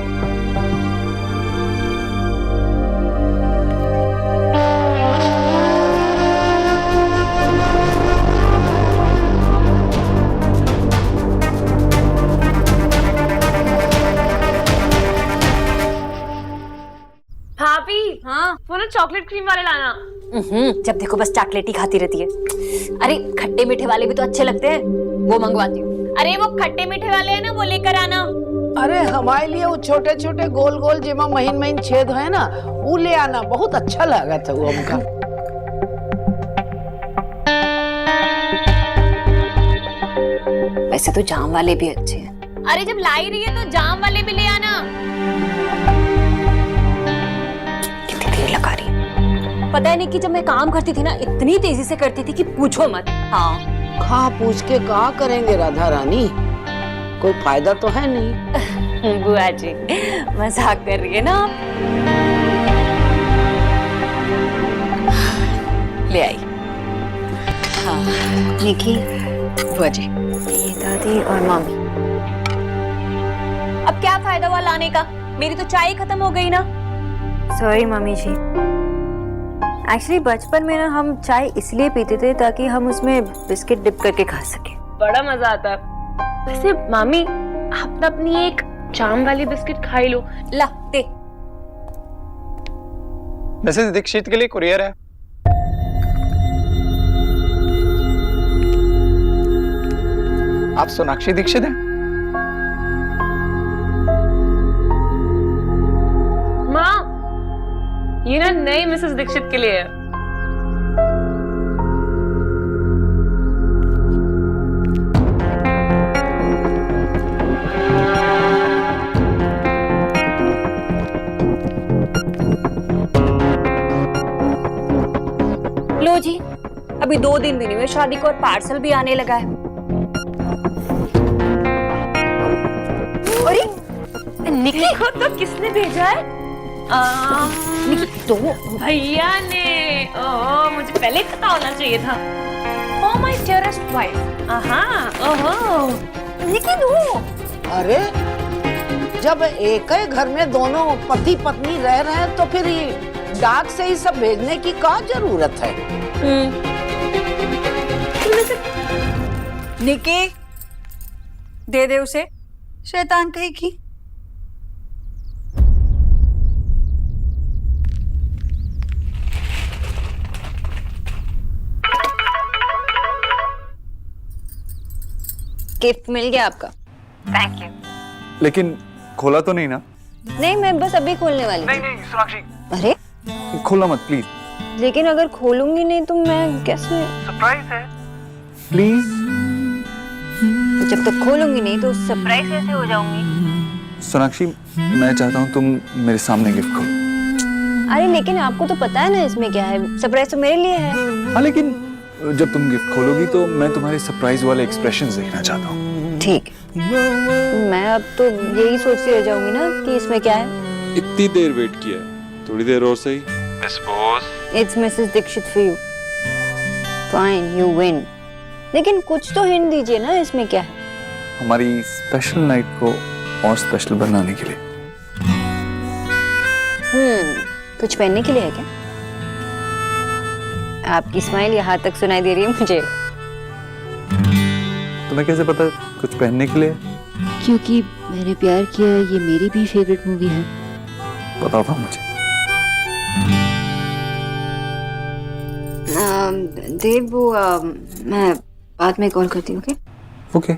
A: भाभी, हाँ, वो ना चॉकलेट क्रीम वाले लाना।
E: जब देखो बस चॉकलेट ही खाती रहती है। अरे खट्टे मीठे वाले भी तो अच्छे लगते हैं, वो मंगवाती हूँ।
A: अरे वो खट्टे मीठे वाले हैं ना, वो लेकर आना।
D: अरे हमारे लिए वो छोटे छोटे गोल गोल जिमा महीन महीन छेद है ना, वो ले आना, बहुत अच्छा लगा था वो हमका।
E: वैसे तो जाम वाले भी अच्छे हैं।
A: अरे जब ला ही रही है तो जाम वाले भी ले आना।
E: कितनी देर लगा रही है। पता है नहीं कि जब मैं काम करती थी ना, इतनी तेजी से करती थी कि पूछो मत। हाँ,
D: खा पूछ के क्या करेंगे राधा रानी, कोई फायदा तो है नहीं।
A: बुआ जी मजाक कर रही है ना आप।
B: ले आई। हाँ निकी, बुआ जी,
E: ये दादी और मम्मी।
A: अब क्या फायदा हुआ लाने का, मेरी तो चाय खत्म हो गई ना।
E: सॉरी मम्मी जी, एक्चुअली बचपन में ना हम चाय इसलिए पीते थे ताकि हम उसमें बिस्किट डिप करके खा सके।
A: बड़ा मजा आता है। वैसे मामी, आप ना अपनी एक जाम वाली बिस्किट खाई लो। ला दे।
G: मिसेस दीक्षित के लिए कुरियर है। आप सोनाक्षी दीक्षित हैं?
A: माँ, ये ना नई मिसेस दीक्षित के लिए है।
E: लो जी, अभी 2 दिन भी नहीं हुए शादी को और पार्सल भी आने लगा है।
A: अरे निकी को तो किसने भेजा है?
E: निकी तो
A: भैया ने। ओह, मुझे पहले पता होना चाहिए था। Oh my dearest wife. ओहो
E: निकी दो।
D: अरे जब एक ही घर में दोनों पति पत्नी रह रहे हैं तो फिर ये डाक से ही सब भेजने की क्या जरूरत है?
B: निकी, दे दे उसे, शैतान कहीं की।
E: गिफ्ट मिल गया आपका। Thank you.
G: लेकिन खोला तो नहीं ना?
E: नहीं, मैं बस अभी खोलने वाली थी।
F: नहीं सोनाक्षी,
E: अरे
G: खोला मत प्लीज।
E: लेकिन अगर खोलूंगी नहीं तो मैं कैसे?
F: सरप्राइज है।
G: प्लीज।
E: जब तक खोलूंगी नहीं तो सरप्राइज कैसे हो जाऊंगी?
G: सोनाक्षी, मैं चाहता हूँ तुम मेरे सामने गिफ्ट खोलो।
E: अरे लेकिन आपको तो पता है ना इसमें क्या है, सरप्राइज तो मेरे लिए है।
G: हाँ, लेकिन जब तुम गिफ्ट खोलोगी तो मैं तुम्हारे सरप्राइज वाले एक्सप्रेशंस देखना चाहता हूँ।
E: ठीक, मैं अब तो यही सोचती रह जाऊंगी ना कि इसमें क्या है।
I: इतनी देर वेट किया, थोड़ी देर और सही।
H: Miss boss,
E: it's Mrs Dixit for you. Fine, you win. लेकिन कुछ तो हिंट दीजिए ना, इसमें क्या है?
G: हमारी स्पेशल नाइट को और स्पेशल बनाने के लिए।
E: कुछ पहनने के लिए है क्या? आपकी स्माइल यहाँ तक सुनाई दे रही है मुझे।
G: तुम्हें कैसे पता कुछ पहनने के लिए?
J: क्योंकि मैंने प्यार किया, ये मेरी भी फेवरेट मूवी है।
G: पता था मुझे।
E: देव, वो मैं बाद में कॉल करती हूँ।
G: ओके।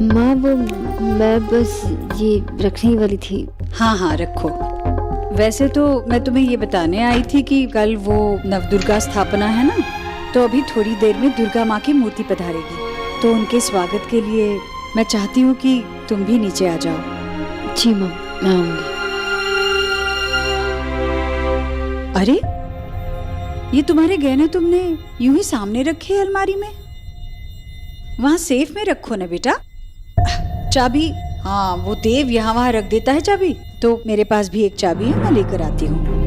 J: माँ, वो मैं बस ये रखने वाली थी।
B: हाँ हाँ रखो। वैसे तो मैं तुम्हें ये बताने आई थी कि कल वो नवदुर्गा स्थापना है ना, तो अभी थोड़ी देर में दुर्गा माँ की मूर्ति पधारेगी, तो उनके स्वागत के लिए मैं चाहती हूँ कि तुम भी नीचे आ जाओ।
J: जी माँ, मैं आऊंगी।
B: अरे ये तुम्हारे गहने तुमने यूं ही सामने रखे हैं अलमारी में? वहां सेफ में रखो ना बेटा। चाबी, हाँ वो देव यहाँ वहाँ रख देता है चाबी, तो मेरे पास भी एक चाबी है, मैं लेकर आती हूँ।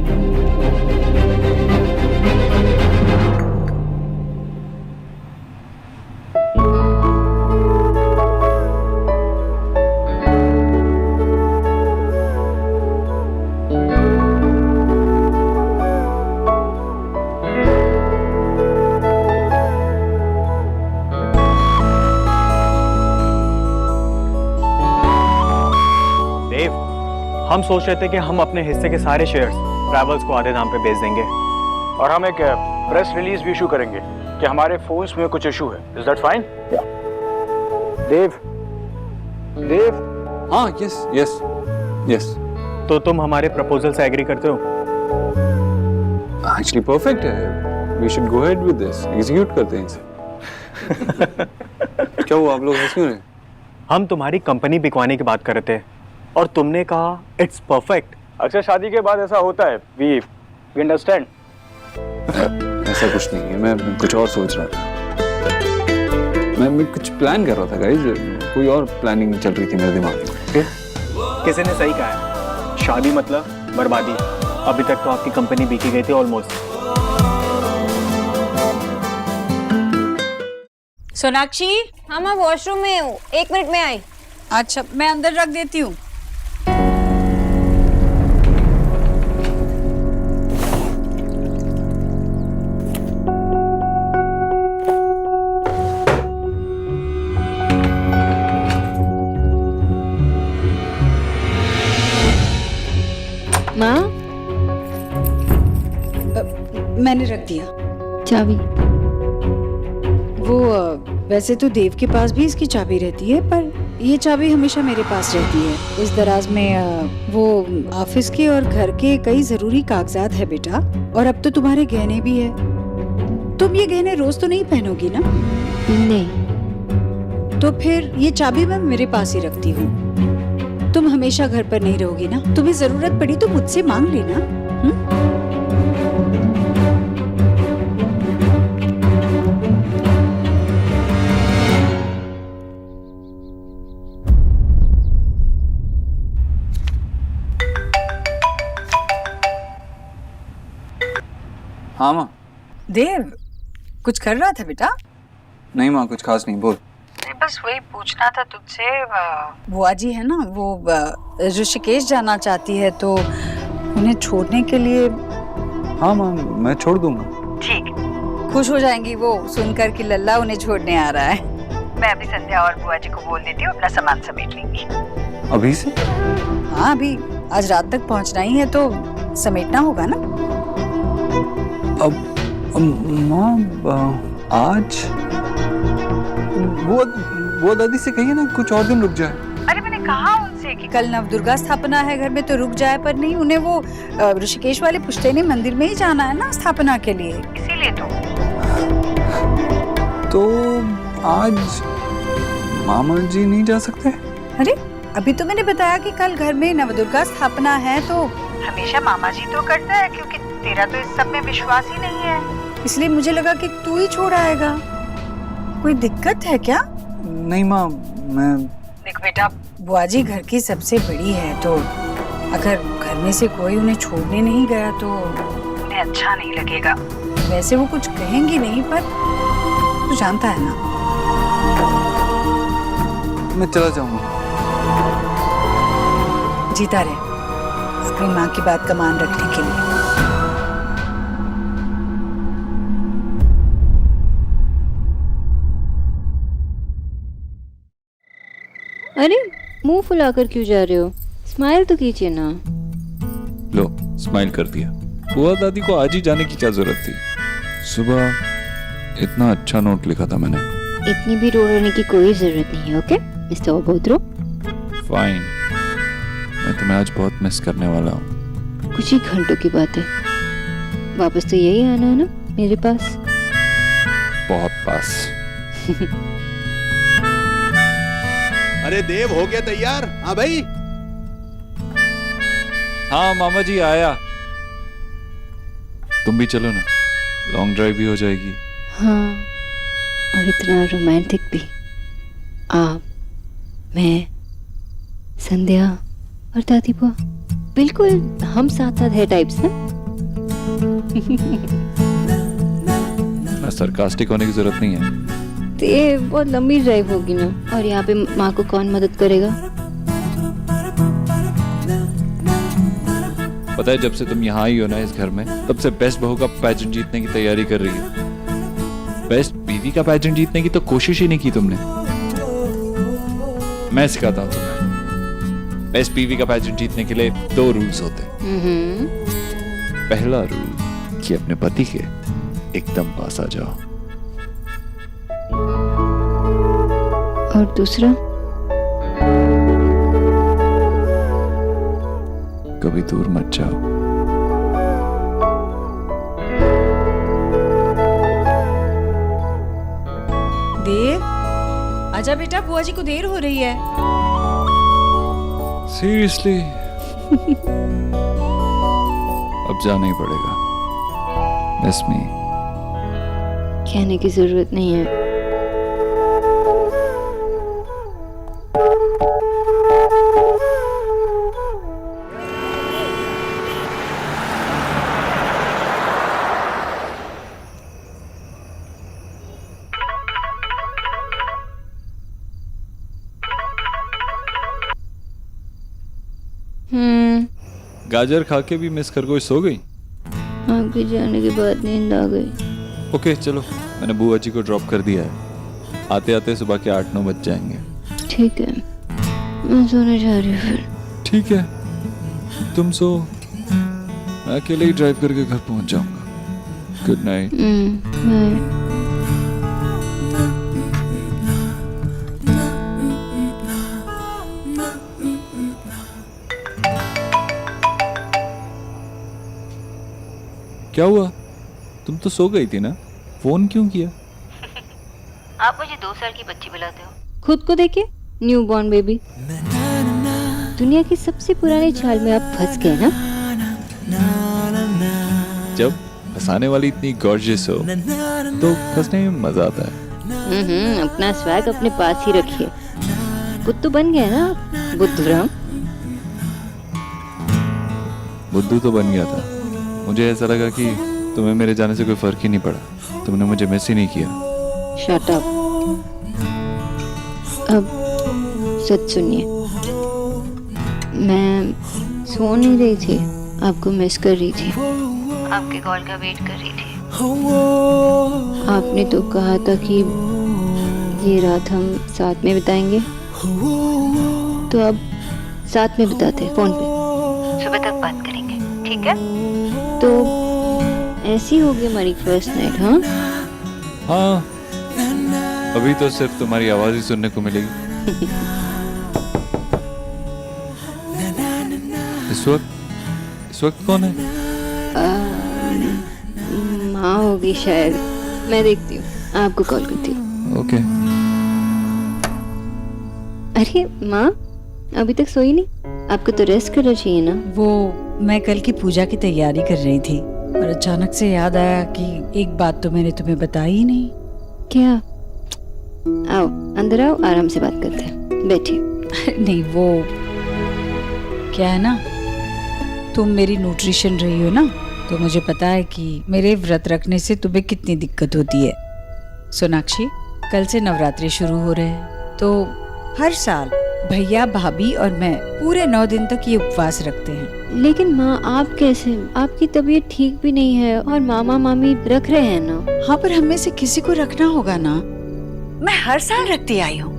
F: हम सोच रहे थे कि हम अपने हिस्से के सारे शेयर्स ट्रैवल्स को आधे दाम पे बेच देंगे और हम एक प्रेस रिलीज भी इशू करेंगे कि हमारे फोन्स में कुछ इशू है। Is that fine? देव,
G: हाँ, यस यस यस।
F: तो तुम हमारे प्रपोजल से एग्री करते हो?
G: एक्चुअली परफेक्ट है। We should go ahead with this, execute करते हैं इसे। क्या हुआ, आप लोग हंस क्यों रहे?
F: हम तुम्हारी कंपनी बिकवाने की बात कर रहे थे और तुमने कहा इट्स परफेक्ट। अक्सर शादी के बाद ऐसा होता है। We understand.
G: ऐसा कुछ नहीं है, मैं कुछ और सोच रहा था। मैं कुछ प्लान कर रहा था गाइस, कोई और प्लानिंग चल रही थी मेरे दिमाग में।
F: किसी ने सही कहा है, शादी मतलब बर्बादी। अभी तक तो आपकी कंपनी बिकी गई थी ऑलमोस्ट।
B: सोनाक्षी,
E: हाँ, मैं वॉशरूम में हूँ, 1 मिनट में आई।
B: अच्छा मैं अंदर रख देती हूँ।
J: माँ,
B: मैंने रख दिया
J: चाबी।
B: वो वैसे तो देव के पास भी इसकी चाबी रहती है, पर ये चाबी हमेशा मेरे पास रहती है। इस दराज में वो ऑफिस के और घर के कई जरूरी कागजात है बेटा, और अब तो तुम्हारे गहने भी है। तुम ये गहने रोज तो नहीं पहनोगी ना?
J: नहीं।
B: तो फिर ये चाबी मैं मेरे पास ही रखती हूँ। तुम हमेशा घर पर नहीं रहोगी ना, तुम्हें जरूरत पड़ी तो मुझसे मांग लेना।
G: हाँ माँ।
B: देव, कुछ कर रहा था बेटा?
G: नहीं माँ, कुछ खास नहीं, बोल।
B: बस वही पूछना था तुझसे। बुआ जी है ना, वो ऋषिकेश जाना चाहती है, तो उन्हें छोड़ने के लिए।
G: हाँ माँ, मैं छोड़ दूंगा।
B: ठीक, खुश हो जाएंगी वो सुनकर कि लल्ला उन्हें छोड़ने आ रहा है। मैं अभी संध्या और बुआ जी को बोल देती हूँ, अपना सामान समेट लेंगी।
G: अभी से?
B: हाँ, अभी आज रात तक पहुँचना ही है तो समेटना होगा ना।
G: अब माँ, आज वो दादी से कहिए ना कुछ और दिन रुक जाए।
B: अरे मैंने कहा उनसे कि कल नवदुर्गा स्थापना है घर में तो रुक जाए, पर नहीं, उन्हें वो ऋषिकेश वाले पुश्तैनी मंदिर में ही जाना है ना स्थापना के लिए, इसीलिए
G: तो आज मामा जी नहीं जा सकते?
B: अरे अभी तो मैंने बताया कि कल घर में नवदुर्गा स्थापना है, तो हमेशा मामा जी तो करता है, क्योंकि तेरा तो इस सब में विश्वास ही नहीं है, इसलिए मुझे लगा कि तू ही छोड़ आएगा। कोई दिक्कत है क्या?
G: नहीं माँ, मैं
B: देख बेटा, बुआ जी घर की सबसे बड़ी है, तो अगर घर में से कोई उन्हें छोड़ने नहीं गया तो उन्हें अच्छा नहीं लगेगा। वैसे वो कुछ कहेंगी नहीं, पर तू जानता है ना।
G: मैं चला जाऊंगा।
B: जीता रहे अपनी माँ की बात का मान रखने के लिए।
E: अरे मुंह फुलाकर क्यों जा रहे हो? स्माइल तो कीजिए ना।
I: लो स्माइल कर दिया। बुआ दादी को आज ही जाने की क्या जरूरत थी? सुबह इतना अच्छा नोट लिखा था मैंने।
E: इतनी भी रोने की कोई जरूरत नहीं है, ओके मिस्टर ओबोद्रो।
I: फाइन, मैं तुम्हें आज बहुत मिस करने वाला हूँ।
E: कुछ ही घंटों की बात है, वापस तो यही आना है ना मेरे पास।
I: बहुत पास।
C: अरे देव हो गया तैयार? हाँ भाई।
I: हाँ मामा जी आया। तुम भी चलो ना, लॉन्ग ड्राइव भी हो जाएगी।
E: हाँ, और इतना रोमांटिक भी। आप, मैं, संध्या और दादी बुआ, बिल्कुल हम साथ साथ है टाइप्स ना।
I: सरकास्टिक होने की जरूरत नहीं है।
E: ये बहुत लंबी ड्राइव होगी ना, और यहाँ पे माँ को कौन मदद करेगा?
I: पता है जब से तुम यहाँ आई हो ना इस घर में, तब से बेस्ट बहू का पैजेंट जीतने की तैयारी कर रही हो। बेस्ट बीवी का पैजेंट जीतने की तो कोशिश ही नहीं की तुमने। मैं सिखाता हूँ तुम्हें। बेस्ट बीवी का पैजेंट जीतने के लिए 2 रूल्स होते हैं। पहला रूल कि अपने पति के एकदम पास आ जाओ,
E: और दूसरा
I: कभी दूर मत जाओ।
B: देव, आजा बेटा, बुआ जी को देर हो रही है।
I: सीरियसली? अब जाना ही पड़ेगा। मिस मी।
E: कहने की जरूरत नहीं है।
I: गाजर खा के भी मिस खरगोश सो गई?
E: आपके जाने के बाद नींद आ गई।
I: ओके चलो, मैंने बुआ जी को ड्रॉप कर दिया है। आते आते सुबह के 8-9 बज जाएंगे।
E: ठीक है, मैं सोने जा रही हूँ फिर।
I: ठीक है, तुम सो, मैं अकेले ही ड्राइव करके घर पहुंच जाऊंगा। Good night.
E: बाय।
I: क्या हुआ? तुम तो सो गई थी ना, फोन क्यों किया?
E: आप मुझे 2 साल की बच्ची बुलाते हो। खुद को देखिए, न्यू बॉर्न बेबी। दुनिया की सबसे पुराने चाल में आप फंस गए ना।
I: जब फंसाने वाली इतनी गॉर्जियस हो तो फंसने में मजा आता है।
E: अपना स्वैग अपने पास ही रखिए। बुद्धू बन गया ना, बुद्धूराम।
I: बुद्धू तो बन गया था। मुझे ऐसा लगा कि तुम्हें मेरे जाने से कोई फर्क ही नहीं पड़ा। तुमने मुझे मिस ही नहीं किया।
E: Shut up. अब सच सुनिए, मैं सो नहीं रही थी, आपको मिस कर रही थी, आपके कॉल का वेट कर रही थी। आपने तो कहा था कि ये रात हम साथ में बिताएंगे, तो अब साथ में बिताते हैं, फोन पे सुबह तक बात करेंगे, ठीक है? तो ऐसी होगी हमारी फर्स्ट नाइट। हाँ
I: हाँ, अभी तो सिर्फ तुम्हारी आवाज ही सुनने को मिलेगी। इस वक्त कौन है?
J: माँ होगी शायद, मैं देखती हूँ, आपको कॉल करती हूँ।
I: ओके।
J: अरे माँ, अभी तक सोई नहीं? आपको तो रेस्ट करना चाहिए ना।
B: वो मैं कल की पूजा की तैयारी कर रही थी और अचानक से याद आया कि एक बात तो मैंने तुम्हें बताई ही नहीं।
J: क्या? आओ अंदर आओ, आराम से बात करते हैं, बैठिए।
B: नहीं, वो क्या है ना, तुम मेरी न्यूट्रिशन रही हो ना, तो मुझे पता है कि मेरे व्रत रखने से तुम्हें कितनी दिक्कत होती है। सोनाक्षी, कल से नवरात्रि शुरू हो रहे हैं, तो हर साल भैया, भाभी और मैं पूरे 9 दिन तक ये उपवास रखते हैं।
J: लेकिन माँ आप कैसे? आपकी तबीयत ठीक भी नहीं है और मामा मामी रख रहे हैं ना।
B: हाँ, पर हमें से किसी को रखना होगा ना। मैं हर साल रखती आई हूँ।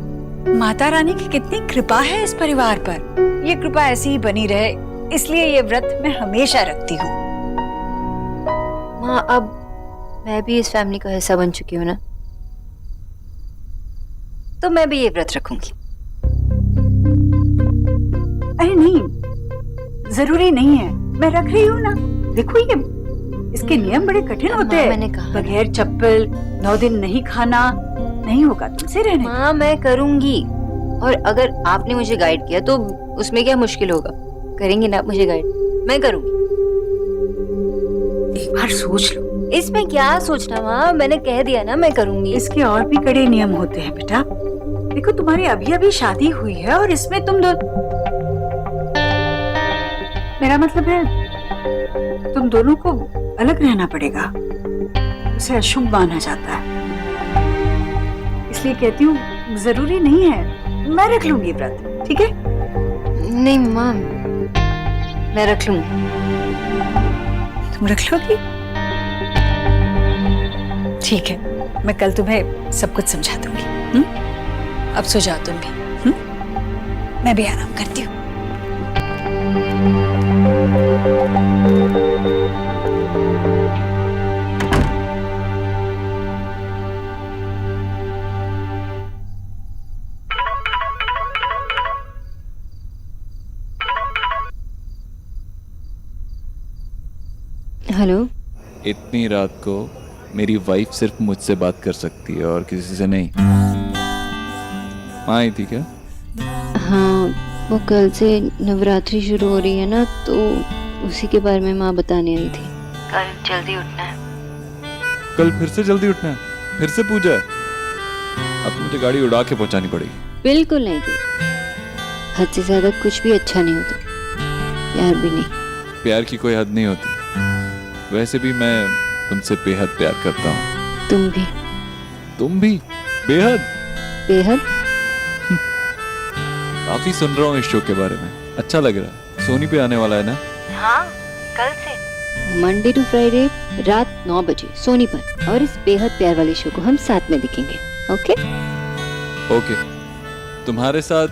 B: माता रानी की कितनी कृपा है इस परिवार पर। ये कृपा ऐसी ही बनी रहे, इसलिए ये व्रत मैं हमेशा रखती हूँ।
E: माँ, अब मैं भी इस फैमिली का हिस्सा बन चुकी हूँ ना, तो मैं भी ये व्रत रखूंगी।
B: अरे नहीं, जरूरी नहीं है, मैं रख रही हूँ ना। देखो, ये इसके नियम बड़े कठिन होते हैं।
E: मैंने कहा
B: बगैर चप्पल 9 दिन नहीं खाना, नहीं होगा तुमसे रहने।
E: माँ, मैं करूंगी, और अगर आपने मुझे गाइड किया तो उसमें क्या मुश्किल होगा? करेंगी ना आप मुझे गाइड? मैं करूंगी।
B: एक बार सोच लो।
E: इसमें क्या सोचना माँ, मैंने कह दिया ना मैं करूंगी।
B: इसके और भी कड़े नियम होते हैं बेटा। देखो, तुम्हारी अभी अभी शादी हुई है और इसमें तुम मेरा मतलब है तुम दोनों को अलग रहना पड़ेगा। उसे अशुभ माना जाता है, इसलिए कहती हूँ जरूरी नहीं है। मैं रख लूंगी व्रत, ठीक है?
E: नहीं माँ, मैं रख लूंगी।
B: तुम रख लोगी? ठीक है, मैं कल तुम्हें सब कुछ समझा दूंगी। अब सो जाओ तुम भी। मैं भी आराम करती हूँ।
J: हेलो।
I: इतनी रात को मेरी वाइफ सिर्फ मुझसे बात कर सकती है और किसी से नहीं। आई थी क्या?
J: हाँ, वो कल से नवरात्रि शुरू हो रही है ना, तो उसी के बारे में माँ बताने आई थी।
E: कल जल्दी उठना है।
I: कल फिर से जल्दी उठना है? फिर से पूजा है? अब मुझे गाड़ी उड़ा के पहुंचानी पड़ेगी।
J: बिल्कुल नहीं थी, हद से ज्यादा कुछ भी अच्छा नहीं होता, प्यार भी नहीं।
I: प्यार की कोई हद नहीं होती। वैसे भी मैं तुमसे बेहद प्यार करता हूँ।
J: तुम भी।
I: तुम भी? बेहद?
J: बेहद?
I: काफी सुन रहा हूँ इस शो के बारे में, अच्छा लग रहा है। सोनी पे आने वाला है ना?
E: हाँ, कल से।
J: मंडे टू फ्राइडे रात 9 बजे सोनी पर, और इस बेहद प्यार वाले शो को हम साथ में देखेंगे। ओके?
I: ओके। तुम्हारे साथ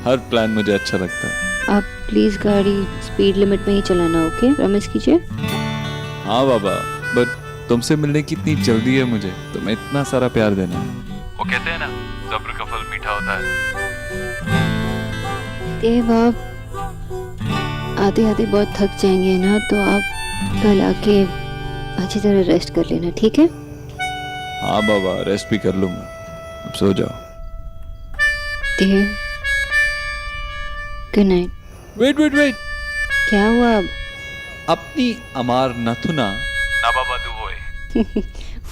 I: हर प्लान मुझे अच्छा लगता है।
J: आप प्लीज गाड़ी स्पीड लिमिट में ही चलाना, ओके? प्रॉमिस कीजिए।
I: हाँ बाबा, बट तुमसे मिलने की इतनी जल्दी है मुझे, तुम्हें इतना सारा प्यार देना। वो कहते हैं ना, सब्र का फल मीठा होता है।
J: देव, आप आते आते बहुत थक जाएंगे ना, तो आप कल आके अच्छी तरह रेस्ट कर लेना, ठीक है?
I: हाँ बाबा, रेस्ट भी कर लूंगा। अब सो जाओ।
J: Dev, good night.
I: Wait wait wait,
J: क्या हुआ अब?
I: अपनी अमार नथुना नबाबादू होए।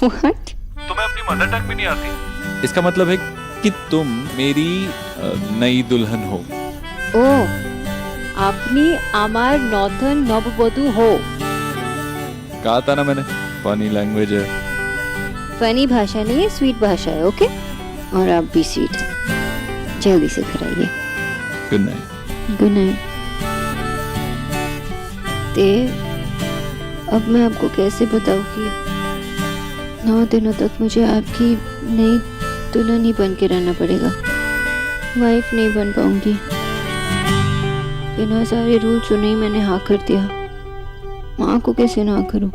J: What?
I: तुम्हें अपनी मदर टंग भी नहीं आती? इसका मतलब है कि तुम मेरी नई दुल्हन हो।
J: ओह, अपनी अमार नॉर्थन नववधु हो।
I: कहा था ना मैंने, फनी लैंग्वेज है।
J: फनी भाषा नहीं है, स्वीट भाषा है, ओके? और आप भी स्वीट हैं। जल्दी से घर आइए।
I: Good night.
J: Good night. Dev, अब मैं आपको कैसे बताऊं कि 9 दिनों तक मुझे आपकी नई दुल्हन ही बन के रहना पड़ेगा, वाइफ नहीं बन पाऊंगी। बिना सारे रूल सुने ही मैंने हाँ कर दिया। माँ को कैसे ना करूं?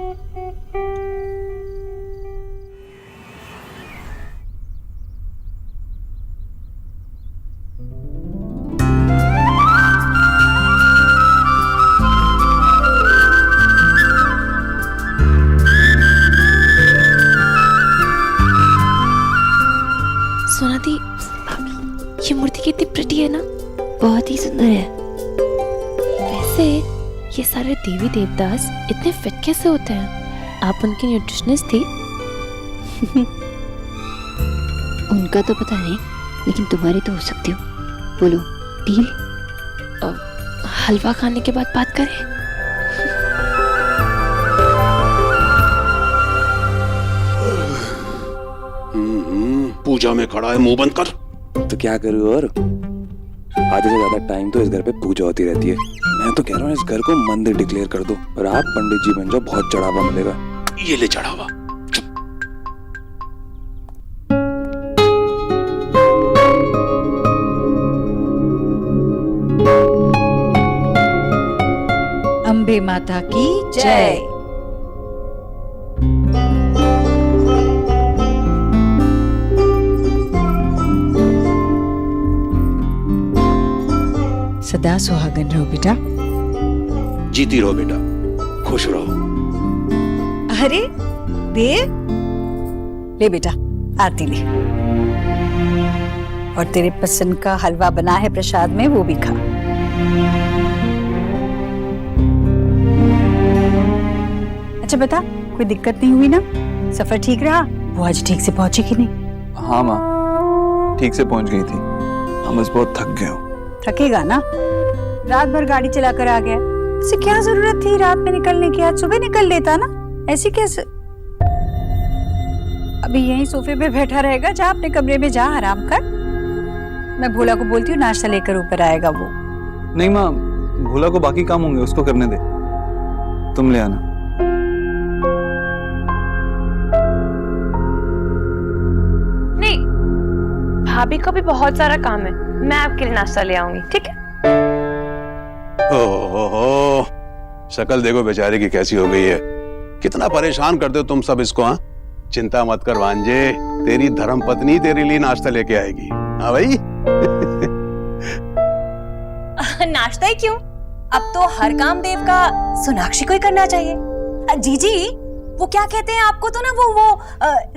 A: ये सारे देवी देवदास इतने फिट कैसे होते हैं? आप उनकी न्यूट्रिशनिस्ट थी?
J: उनका तो पता नहीं, लेकिन तुम्हारी तो हो सकती हो। बोलो, डील?
A: हलवा खाने के बाद बात करें।
C: पूजा में खड़ा है, मुंह बंद कर।
M: तो क्या करूँ और आधे से ज्यादा टाइम तो इस घर पे पूजा होती रहती है। मैं तो कह रहा हूँ इस घर को मंदिर डिक्लेयर कर दो और आप पंडित जी बन जाओ, बहुत चढ़ावा मिलेगा।
C: ये ले चढ़ावा।
B: अम्बे माता की जय। सदा सुहागन रहो बेटा।
C: जीती रहो बेटा, खुश रहो।
B: अरे दे, ले बेटा आरती ले। और तेरे पसंद का हलवा बना है प्रसाद में, वो भी खा। अच्छा बता, कोई दिक्कत नहीं हुई ना? सफर ठीक रहा? वो आज ठीक से पहुंची कि नहीं?
G: हाँ माँ, ठीक से पहुंच गई थी। हम बस बहुत थक गए हो।
B: थकेगा ना, रात भर गाड़ी चला कर आ गया। इसे क्या जरूरत थी रात में निकलने की? आज सुबह निकल लेता ना। ऐसी कैसे? अभी यहीं सोफे पे बैठा रहेगा, जा अपने कमरे में जा, आराम कर। मैं भोला को बोलती हूँ नाश्ता लेकर ऊपर आएगा वो।
G: नहीं माँ, भोला को बाकी काम होंगे, उसको करने दे। तुम ले आना।
A: नहीं, भाभी को भी बहुत सारा काम है, मैं आपके लिए नाश्ता ले आऊंगी, ठीक है?
C: ओहो, शक्ल देखो बेचारे की कैसी हो गई है। कितना परेशान करते हो तुम सब इसको। हाँ, चिंता मत कर भांजे, तेरी धर्म पत्नी तेरे लिए नाश्ता लेके आएगी। हाँ भाई।
N: नाश्ता ही क्यों, अब तो हर काम देव का सोनाक्षी को ही करना चाहिए। जीजी, वो क्या कहते हैं, आपको तो ना वो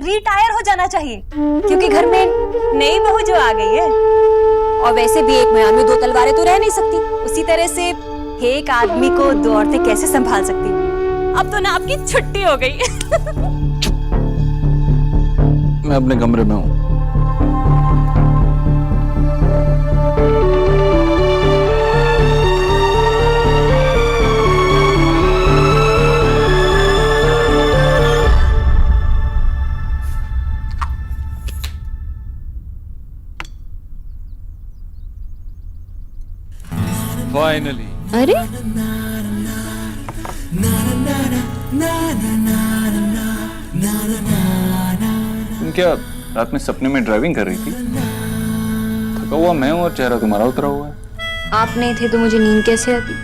N: रिटायर हो जाना चाहिए, क्योंकि घर में नई बहू जो आ गई है। और वैसे भी एक म्यान में दो तलवारें तो रह नहीं सकती, उसी तरह से एक आदमी को दो औरतें कैसे संभाल सकती। अब तो ना आपकी छुट्टी हो गई।
G: मैं अपने कमरे में हूँ।
I: फाइनली।
J: अरे
G: तुम क्या रात में सपने में ड्राइविंग कर रही थी? थका हुआ मैं हूँ और चेहरा तुम्हारा उतरा हुआ है।
E: आप नहीं थे तो मुझे नींद कैसे आती?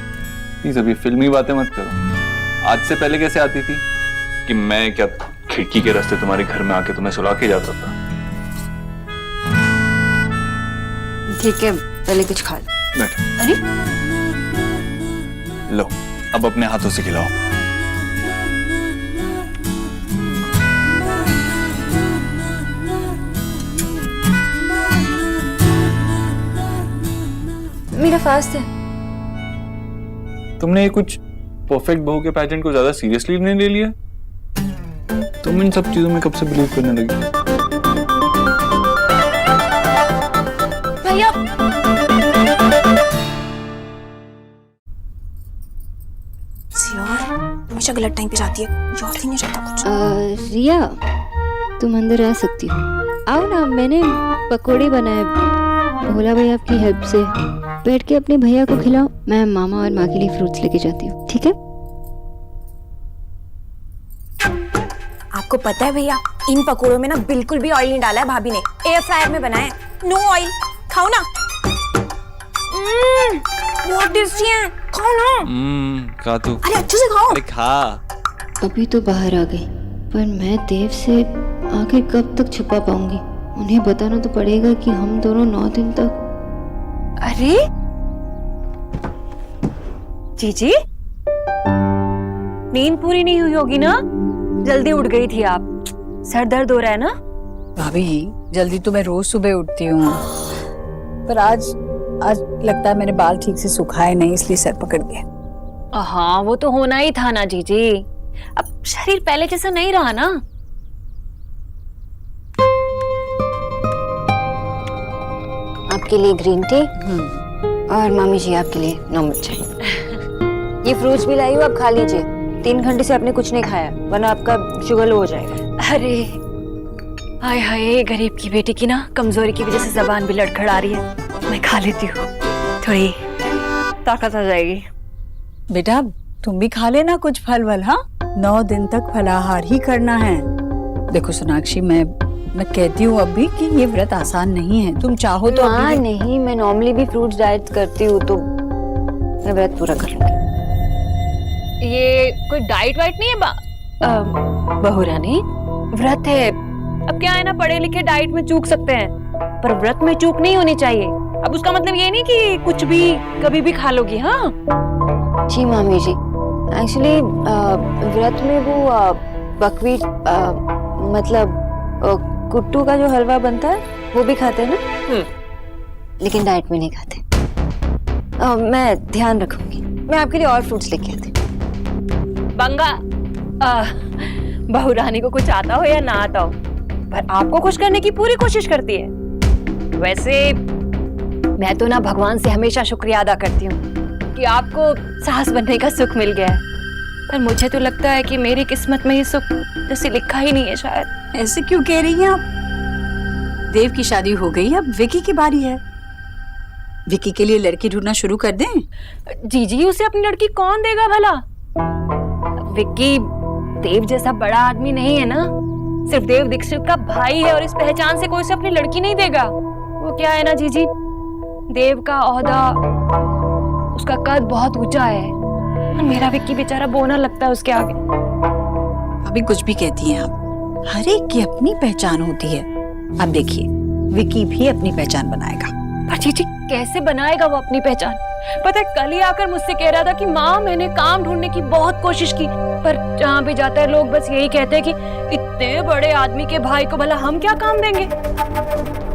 G: प्लीज अभी फिल्मी बातें मत करो। आज से पहले कैसे आती थी कि मैं क्या खिड़की के रास्ते तुम्हारे घर में आके तुम्हें सुला के जाता था?
E: ठीक है, पहले कुछ खा लो।
G: बैठो।
E: अरे
G: लो, अब अपने हाथों से खिलाओ।
E: मेरा फास्ट है।
G: तुमने ये कुछ परफेक्ट बहू के पैजेंट को ज्यादा सीरियसली नहीं ले लिया? तुम इन सब चीजों में कब से बिलीव करने लगी?
A: भैया,
N: हमेशा गलत टाइम पे जाती है, याद ही नहीं रहता कुछ।
J: रिया, तुम अंदर आ सकती हो। आओ ना, मैंने पकोड़े बनाए भोला भैया आपकी हेल्प से। बैठ के अपने भैया को खिलाओ, मैं मामा और माँ के लिए फ्रूट्स लेके जाती हूँ, ठीक है?
N: आपको पता है भैया, इन पकोड़ों में ना बिल्कुल भी ऑयल नहीं डाला है भाभी ने, एयर फ्रायर में बनाए। नो ऑयल, खाओ ना। बहुत टेस्टी है, खाओ ना।
I: खा तू।
N: अरे अच्छे से खाओ।
I: अरे खा।
J: अभी तो बाहर आ गई, पर मैं देव से आखिर कब तक छुपा पाऊंगी? उन्हें बताना तो पड़ेगा कि हम दोनों 9 दिन तक।
N: अरे जीजी, नींद पूरी नहीं हुई होगी ना? जल्दी उठ गई थी आप, सर दर्द हो रहा है ना?
B: भाभी, जल्दी तो मैं रोज सुबह उठती हूँ, पर आज लगता है मैंने बाल ठीक से सुखाए नहीं, इसलिए सर पकड़ गया।
N: हाँ वो तो होना ही था ना जीजी, अब शरीर पहले जैसा नहीं रहा ना।
E: आपके लिए ग्रीन टी और मामी जी आपके लिए नॉर्मल चाय। ये फ्रूट्स भी लाई हूँ, आप खा लीजिए। 3 घंटे से आपने कुछ नहीं खाया, वरना आपका शुगर लो हो जाएगा।
N: अरे हाय हाय, गरीब की बेटी की ना कमजोरी की वजह से जबान भी लड़खड़ा रही है। मैं खा लेती हूँ, थोड़ी ताकत आ जाएगी।
B: बेटा तुम भी खा लेना कुछ फल वल। हाँ, 9 दिन तक फलाहार ही करना है। देखो सोनाक्षी, मैं कहती हूँ अभी कि ये व्रत आसान नहीं है। तुम चाहो तो
E: हाँ नहीं, मैं नॉर्मली भी फ्रूट्स डाइट करती हूँ, तो मैं व्रत पूरा कर लूंगी।
N: ये कोई डाइट वाइट नहीं है बहू रानी, व्रत है। अब क्या है ना, पढ़े लिखे डाइट में चूक सकते हैं, पर व्रत में चूक नहीं होनी चाहिए। अब उसका मतलब ये नहीं कि कुछ भी कभी भी खा लोगी। हाँ
E: जी मामी जी, एक्चुअली व्रत में वो बकवीट मतलब कुट्टू का जो हलवा बनता है वो भी खाते हैं ना, लेकिन डाइट में नहीं खाते। मैं ध्यान रखूंगी, मैं आपके लिए और फ्रूट्स लेके आती हूँ।
N: बंगा बहू रानी को कुछ आता हो या ना आता हो, पर आपको खुश करने की पूरी कोशिश करती है। वैसे मैं तो ना भगवान से हमेशा शुक्रिया अदा करती हूँ कि आपको सास बनने का सुख मिल गया है, पर मुझे तो लगता है कि मेरी किस्मत में ये सुख जैसे लिखा ही नहीं है शायद।
B: ऐसे क्यों कह रही हैं आप? देव की शादी हो गई, अब विकी की बारी है। विकी के लिए लड़की ढूंढना शुरू कर दें?
N: जीजी उसे अपनी लड़की कौन देगा भला? विक्की देव जैसा बड़ा आदमी नहीं है ना, सिर्फ देव दीक्षित का भाई है, और इस पहचान से कोई उसे अपनी लड़की नहीं देगा। वो क्या है ना जीजी, देव का ओहदा, उसका कद बहुत ऊंचा है, और मेरा विक्की बेचारा बोना लगता है उसके आगे।
B: अभी कुछ भी कहती हैं आप, हर एक की अपनी पहचान होती है। अब देखिए विकी भी अपनी पहचान बनाएगा।
N: पर जीजी कैसे बनाएगा वो अपनी पहचान? पता है कल ही आकर मुझसे कह रहा था कि माँ मैंने काम ढूंढने की बहुत कोशिश की, पर जहाँ भी जाता है लोग बस यही कहते हैं कि इतने बड़े आदमी के भाई को भला हम क्या काम देंगे।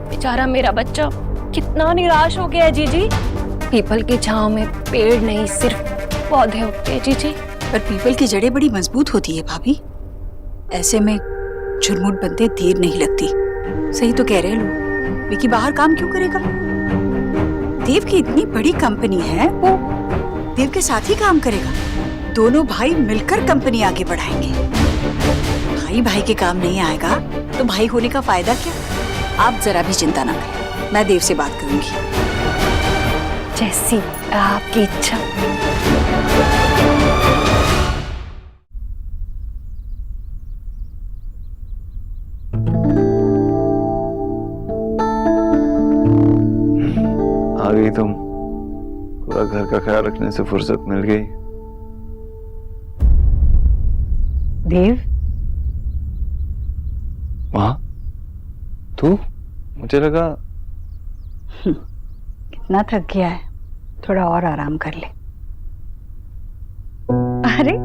N: बेचारा मेरा बच्चा कितना निराश हो गया है जीजी। पीपल की छांव में पेड़ नहीं सिर्फ पौधे उगते हैं जीजी।
B: पर पीपल की जड़ें बड़ी मजबूत होती है भाभी, ऐसे में झुरमुट बनते देर नहीं लगती। सही तो कह रहे हैं लोग, विकी बाहर काम क्यों करेगा? देव की इतनी बड़ी कंपनी है, वो देव के साथ ही काम करेगा। दोनों भाई मिलकर कंपनी आगे बढ़ाएंगे। भाई भाई के काम नहीं आएगा तो भाई होने का फायदा क्या? आप जरा भी चिंता ना करें, मैं देव से बात करूंगी।
N: जैसी आपकी इच्छा।
G: आ गई तुम, पूरा घर का ख्याल रखने से फुर्सत मिल गई।
B: देव,
G: माँ तू? मुझे लगा
B: कितना थक गया है, थोड़ा और आराम कर ले। अरे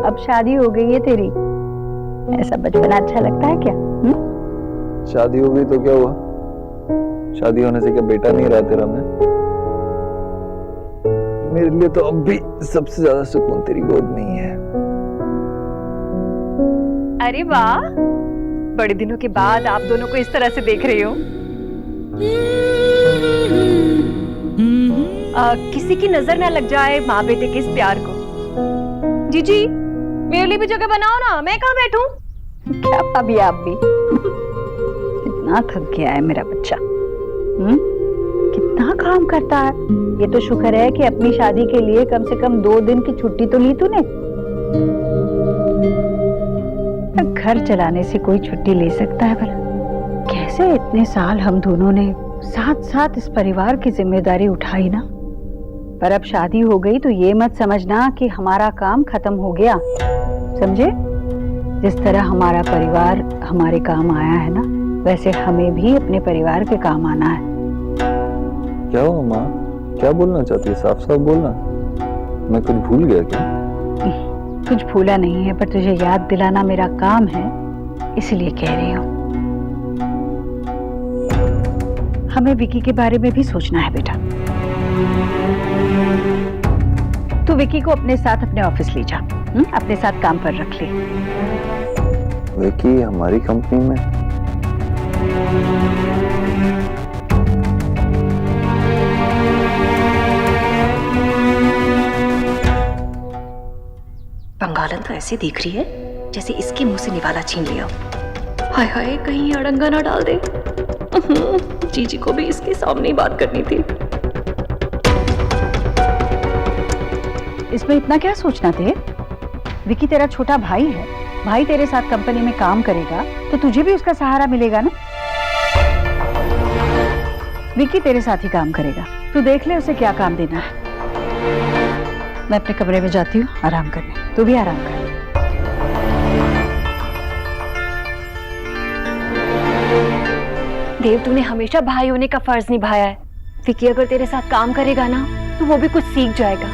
B: अब शादी हो गई है तेरी, ऐसा बचपना अच्छा लगता है क्या?
G: शादी हो गई तो क्या हुआ? शादी होने से क्या बेटा नहीं रहा तेरा मैं? मेरे लिए तो अब भी सबसे ज्यादा सुकून तेरी गोद में ही है।
N: अरे वाह, बड़े दिनों के बाद आप दोनों को इस तरह से देख रही हो। किसी की नजर ना लग जाए माँ बेटे के इस प्यार को। जीजी मेरे लिए भी जगह बनाओ ना, मैं कहाँ बैठूं?
B: क्या भाभी आप भी इतना थक गया है मेरा बच्चा। कितना काम करता है। ये तो शुक्र है कि अपनी शादी के लिए कम से कम 2 दिन की छुट्टी तो ली तूने। घर चलाने से कोई छुट्टी ले सकता है भला? कैसे इतने साल हम दोनों ने साथ साथ इस परिवार की जिम्मेदारी उठाई ना, पर अब शादी हो गई तो ये मत समझना कि हमारा काम खत्म हो गया, समझे? जिस तरह हमारा परिवार हमारे काम आया है ना, वैसे हमें भी अपने परिवार के काम आना है।
G: क्या हुआ माँ, क्या बोलना चाहती है? साफ साफ बोलना। मैं कुछ भूल गया क्या?
B: कुछ भूला नहीं है, पर तुझे याद दिलाना मेरा काम है, इसलिए कह रही हूँ। हमें विकी के बारे में भी सोचना है बेटा। विकी को अपने साथ अपने ऑफिस ले जा, अपने साथ काम पर रख ले।
G: विकी हमारी कंपनी में?
A: बंगालन तो ऐसे देख रही है जैसे इसके मुंह से निवाला छीन लिया। हाय हाय, कहीं अड़ंगा ना डाल दे। जीजी को भी इसके सामने ही बात करनी थी।
B: इसमें इतना क्या सोचना थे? विकी तेरा छोटा भाई है, भाई तेरे साथ कंपनी में काम करेगा तो तुझे भी उसका सहारा मिलेगा ना। विकी तेरे साथ ही काम करेगा, तू देख ले उसे क्या काम देना है। मैं अपने कमरे में जाती हूँ आराम करने, तू भी आराम कर।
A: देव, तूने हमेशा भाई होने का फर्ज निभाया है। विकी अगर तेरे साथ काम करेगा ना तो वो भी कुछ सीख जाएगा।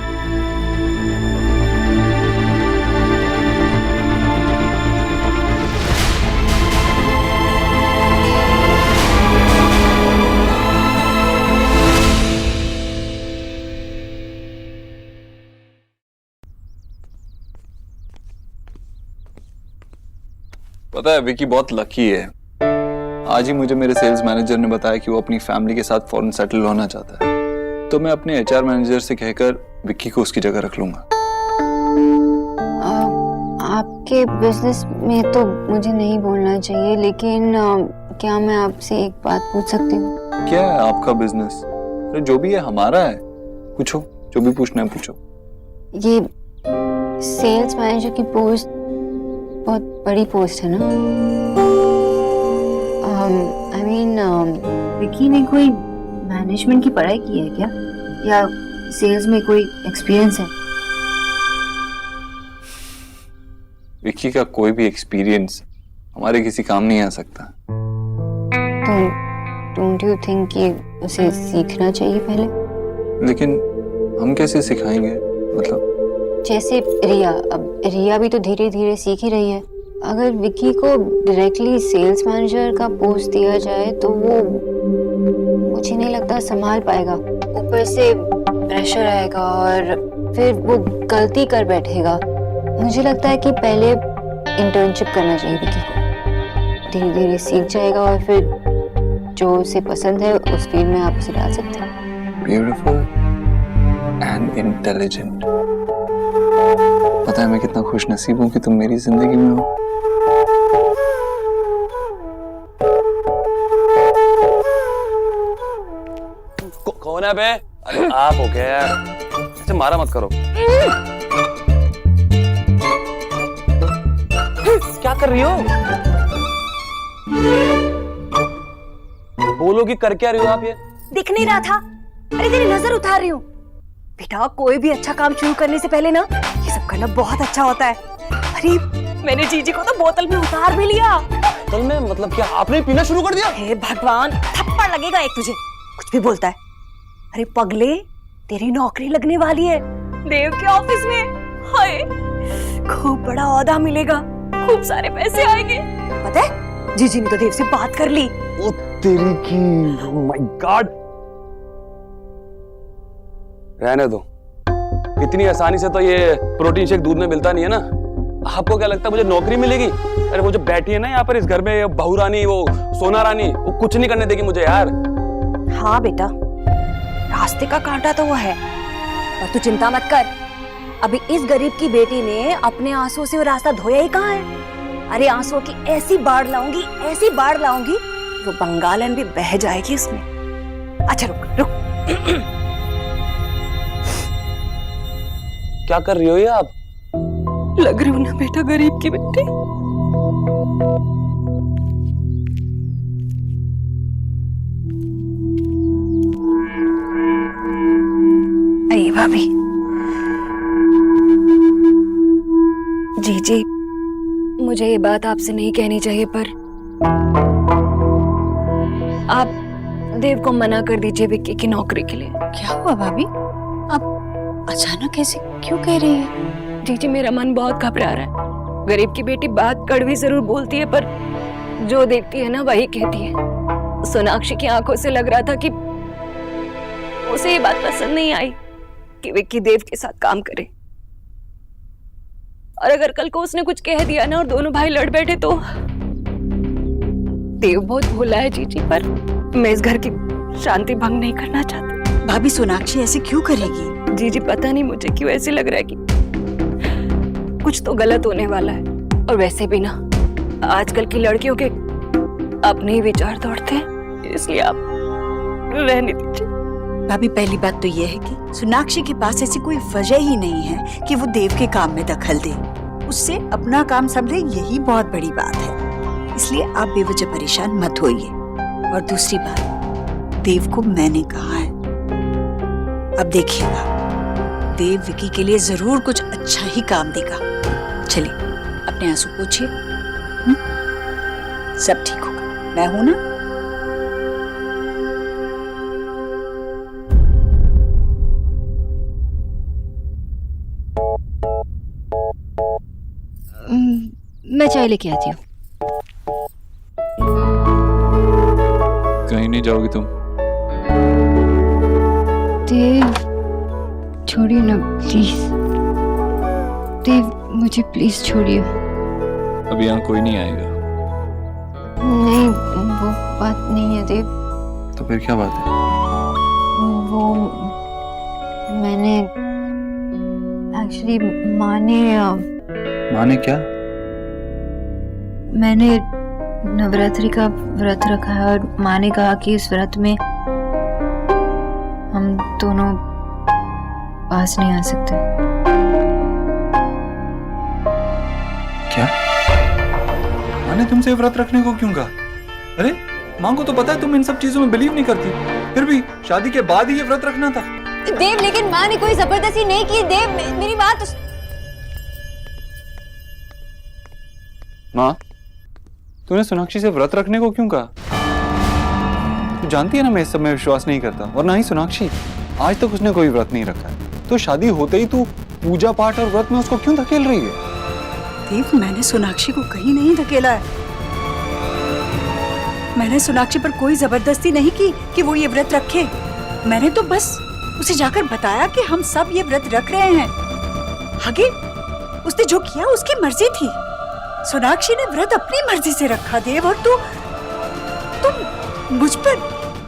G: पता है विकी बहुत लकी है। आज ही मुझे मेरे सेल्स मैनेजर ने बताया कि वो अपनी फैमिली के साथ फॉरेन सेटल होना चाहता है, तो मैं अपने एचआर मैनेजर से कहकर विक्की को उसकी जगह रख लूंगा।
J: आपके बिजनेस में तो मुझे नहीं बोलना चाहिए, लेकिन क्या मैं आपसे एक बात पूछ सकती हूँ?
G: क्या है आपका बिजनेस? अरे जो भी है हमारा है, पूछो जो भी पूछना है पूछो।
J: ये सेल्स मैनेजर की पोस्ट बहुत बड़ी पोस्ट है ना? आई मीन विकी ने कोई मैनेजमेंट की पढ़ाई की है क्या, या सेल्स में कोई एक्सपीरियंस है?
G: विकी का कोई भी एक्सपीरियंस हमारे किसी काम नहीं आ सकता।
J: तो डोंट यू थिंक कि उसे सीखना चाहिए पहले?
G: लेकिन हम कैसे सिखाएंगे? मतलब
J: जैसे रिया, अब रिया भी तो धीरे धीरे सीख ही रही है। अगर विकी को डायरेक्टली सेल्स मैनेजर का पोस्ट दिया जाए तो वो मुझे नहीं लगता संभाल पाएगा। ऊपर से प्रेशर आएगा और फिर वो गलती कर बैठेगा। मुझे लगता है कि पहले इंटर्नशिप करना चाहिए विकी को। धीरे धीरे सीख जाएगा और फिर जो उसे पसंद है उस फील्ड में आप उसे डाल सकते हैं।
G: Beautiful and intelligent. पता है मैं कितना खुश नसीब हूँ कि तुम मेरी जिंदगी में हो।
M: कौन है बे? अरे आप हो क्या यार? ऐसे मारा मत करो। क्या कर रही हो? बोलो कि कर क्या रही हो आप? ये
N: दिख नहीं रहा था? अरे तेरी नजर उतार रही हूँ। बेटा, कोई भी अच्छा काम शुरू करने से पहले ना ये सब करना बहुत अच्छा होता है। अरे मैंने जीजी को तो बोतल में उतार भी लिया।
M: बोतल में? मतलब क्या आपने पीना शुरू कर दिया?
N: हे भगवान, थप्पड़ लगेगा एक तुझे, कुछ भी बोलता है। अरे पगले, तेरी नौकरी लगने वाली है देव के ऑफिस में। हाय, खूब बड़ा ओहदा मिलेगा, खूब सारे पैसे आएंगे। पता है जीजी ने तो देव से बात कर ली।
M: ओ तेरी की, ओह माय गॉड। रहने दो, इतनी आसानी से तो ये प्रोटीन शेक दूध में मिलता नहीं है ना। आपको क्या लगता है मुझे नौकरी मिलेगी? अरे वो जो बैठी है ना यहाँ पर इस घर में, बहू रानी, वो सोना रानी, वो कुछ नहीं करने देगी मुझे यार।
N: हाँ बेटा, रास्ते का कांटा तो वो है, पर तू चिंता मत कर। अभी इस गरीब की बेटी ने अपने आंसुओं से वो रास्ता धोया ही कहाँ है। अरे आंसुओं की ऐसी बाढ़ लाऊंगी, ऐसी बाढ़ लाऊंगी, वो बंगालन भी बह जाएगी उसमें। अच्छा रुक रुक।
M: क्या कर रही हो ये आप?
N: लग रही हूँ ना बेटा गरीब की बेटी। अरे भाभी, जी मुझे ये बात आपसे नहीं कहनी चाहिए, पर आप देव को मना कर दीजिए विक्की की नौकरी के लिए।
B: क्या हुआ भाभी? आप अचानक ऐसे क्यों कह रही है?
N: जी मेरा मन बहुत घबरा रहा है। गरीब की बेटी बात कड़वी जरूर बोलती है, पर जो देखती है ना वही कहती है। सोनाक्षी की आंखों से लग रहा था कि उसे ये बात पसंद नहीं आई। कि विक्की देव के साथ काम करे। और अगर कल को उसने कुछ कह दिया ना और दोनों भाई लड़ बैठे तो देव बहुत भोला है जीजी, पर मैं इस घर की शांति भंग नहीं करना चाहती।
B: भाभी सोनाक्षी ऐसे क्यों करेगी?
N: जीजी पता नहीं मुझे क्यों ऐसे लग रहा है कि कुछ तो गलत होने वाला है। और वैसे भी ना आजकल की लड़कियों के अपने ही विचार दौड़ते हैं, इसलिए आप रहने दीजिए।
B: भाभी पहली बात तो यह है कि सोनाक्षी के पास ऐसी कोई वजह ही नहीं है कि वो देव के काम में दखल दे। उससे अपना काम समझे, यही बहुत बड़ी बात है। इसलिए आप बेवजह परेशान मत होइए। और दूसरी बात, देव को मैंने कहा है, अब देखिएगा देव विकी के लिए जरूर कुछ अच्छा ही काम देगा। चलिए अपने आंसू पोंछिए, सब ठीक होगा, मैं हूं ना।
J: मैं चाय लेके आती हूँ।
I: कहीं नहीं जाओगी तुम?
J: देव छोड़िए ना प्लीज। देव मुझे प्लीज छोड़िए।
I: अभी यहाँ कोई नहीं आएगा।
J: नहीं वो बात नहीं है देव।
G: तो फिर क्या बात है?
J: वो मैंने एक्चुअली माँ ने
G: क्या?
J: मैंने नवरात्रि का व्रत रखा है और माँ ने कहा कि इस व्रत में हम दोनों पास नहीं आ सकते।
G: क्या? माँ ने तुमसे व्रत रखने को क्यों कहा? अरे माँ को तो पता है तुम इन सब चीजों में बिलीव नहीं करती, फिर भी शादी के बाद ही ये व्रत रखना था।
E: देव लेकिन माँ ने कोई जबरदस्ती नहीं की। देव मेरी बात
G: माँ, तूने सोनाक्षी से व्रत रखने को क्यों कहा? तू जानती है ना मैं इस सब में विश्वास नहीं करता, और ना ही सोनाक्षी। आज तक उसने कोई व्रत नहीं रखा है, तो शादी होते ही तू पूजा पाठ और व्रत में उसको क्यों धकेल रही है?
B: देव मैंने सोनाक्षी को कहीं नहीं धकेला है। मैंने सोनाक्षी पर कोई जबरदस्ती नहीं की कि वो ये व्रत रखे। मैंने तो बस उसे जाकर बताया कि हम सब ये व्रत रख रहे हैं। आगे उसने जो किया उसकी मर्जी थी। सोनाक्षी ने व्रत अपनी मर्जी से रखा देव, और तुम मुझ पर,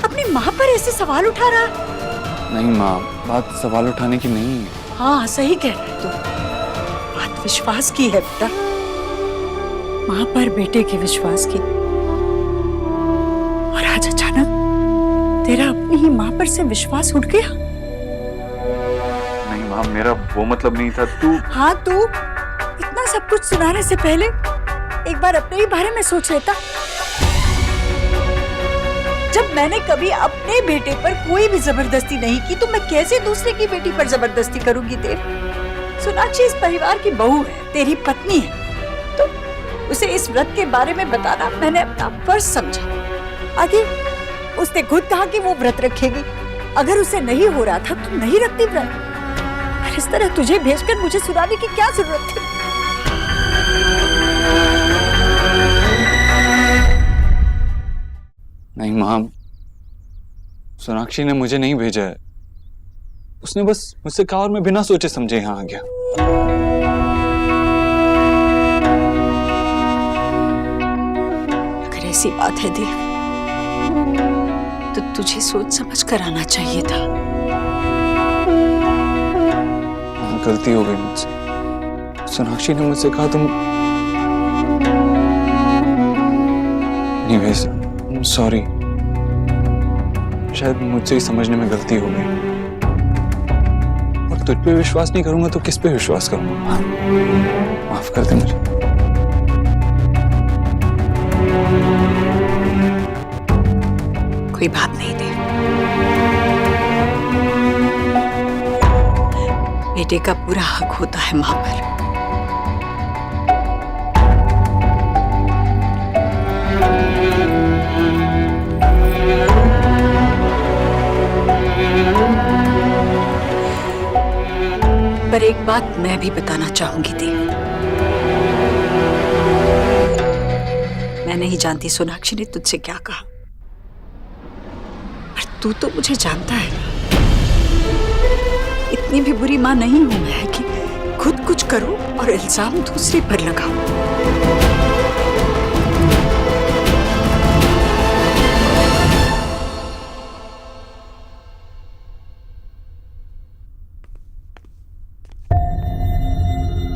B: अपनी माँ पर ऐसे सवाल उठा रहा।
G: नहीं माँ, बात सवाल उठाने की नहीं है।
B: हाँ सही कह रहे तू, बात विश्वास की है बेटा, माँ पर बेटे के विश्वास की। और आज अचानक तेरा अपनी ही माँ पर से विश्वास उठ गया।
G: नहीं माँ, मेरा वो मतलब नहीं था। तू
B: हाँ तू इतना सब कुछ सुनाने से पहले एक बार अपने ही बारे में सोच लेता। जब मैंने कभी अपने बेटे पर कोई भी जबरदस्ती नहीं की, तो मैं कैसे दूसरे की बेटी पर जबरदस्ती करूंगी देव? सोनाक्षी इस परिवार की बहू है, तेरी पत्नी है, तो उसे इस व्रत के बारे में बताना मैंने अपना फर्ज समझा। आगे उसने खुद कहा कि वो व्रत रखेगी। अगर उसे नहीं हो रहा था तो नहीं रखती व्रत। और इस तरह तुझे भेजकर मुझे सुनाने की क्या जरूरत थी?
G: नहीं माँ, सोनाक्षी ने मुझे नहीं भेजा है। उसने बस मुझसे कहा और मैं बिना सोचे समझे यहाँ आ गया।
B: अगर ऐसी बात है देव, तो तुझे सोच समझ कर आना चाहिए था।
G: गलती हो गई मुझसे। सोनाक्षी ने मुझसे कहा तुम नहीं भेज। सॉरी, शायद मुझसे ही समझने में गलती हो गई। और तुझ पे विश्वास नहीं करूंगा तो किस पे विश्वास करूंगा? माफ कर दे मुझे।
B: कोई बात नहीं देव, बेटे का पूरा हक होता है मां पर। पर एक बात मैं भी बताना चाहूंगी देव। मैं नहीं जानती सोनाक्षी ने तुझसे क्या कहा, पर तू तो मुझे जानता है। इतने इतनी भी बुरी माँ नहीं हूं मैं कि खुद कुछ करूं और इल्जाम दूसरे पर लगाऊं।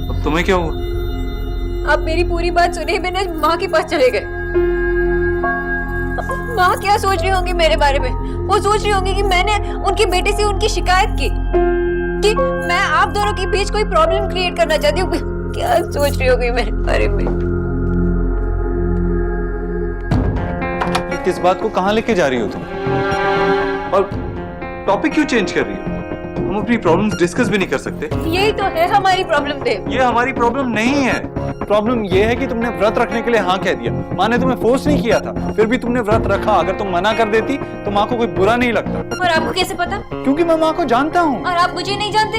G: अब तुम्हें क्या हुआ?
E: आप मेरी पूरी बात सुने बिना माँ के पास चले गए। माँ क्या सोच रही होंगी मेरे बारे में? वो सोच रही होंगी कि मैंने उनके बेटे से उनकी शिकायत की, कि मैं आप दोनों के बीच कोई प्रॉब्लम क्रिएट करना चाहती हूँ। क्या सोच रही होगी मेरे बारे में?
G: ये किस बात को कहाँ लेके जा रही हो तुम? और टॉपिक क्यों चेंज कर रही हो? हम अपनी प्रॉब्लम्स डिस्कस भी नहीं कर सकते?
E: यही तो है हमारी प्रॉब्लम देव।
G: ये हमारी प्रॉब्लम नहीं है। प्रॉब्लम ये है कि तुमने व्रत रखने के लिए हाँ कह दिया। माँ ने तुम्हें फोर्स नहीं किया था, फिर भी तुमने व्रत रखा। अगर तुम मना कर देती तो माँ को कोई बुरा नहीं लगता।
E: और आपको कैसे पता?
G: क्योंकि मैं माँ को जानता हूँ।
E: और आप मुझे नहीं जानते?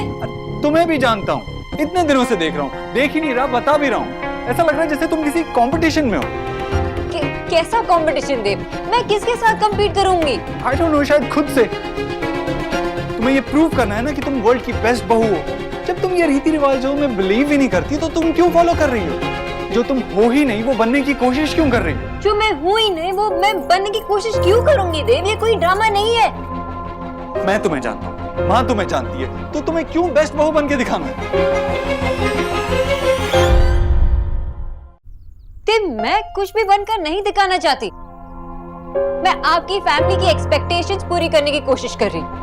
G: तुम्हें भी जानता हूँ। इतने दिनों से देख रहा हूँ, देख ही नहीं रहा, बता भी रहा हूँ। ऐसा लग रहा है जैसे तुम किसी कंपटीशन में हो।
E: कैसा कंपटीशन देव? मैं किसके साथ compete करूंगी?
G: I don't know, शायद खुद से। तुम्हें ये प्रूव करना है ना कि तुम वर्ल्ड की बेस्ट बहू हो। जब तुम ये रीति रिवाजों में बिलीव ही नहीं करती तो तुम क्यों फॉलो कर रही हो? जो तुम हो ही नहीं वो बनने की कोशिश क्यों कर रही हो?
E: जो मैं हूँ ही नहीं वो मैं बनने की कोशिश क्यों करूंगी देव? ये कोई ड्रामा नहीं है।
G: मैं तुम्हें जानता हूँ, माँ तुम्हें जानती है, तो तुम्हें क्यों बेस्ट बहू बन के दिखाना है?
E: मैं कुछ भी बनकर नहीं दिखाना चाहती। मैं आपकी फैमिली की एक्सपेक्टेशंस पूरी करने की कोशिश कर रही हूँ।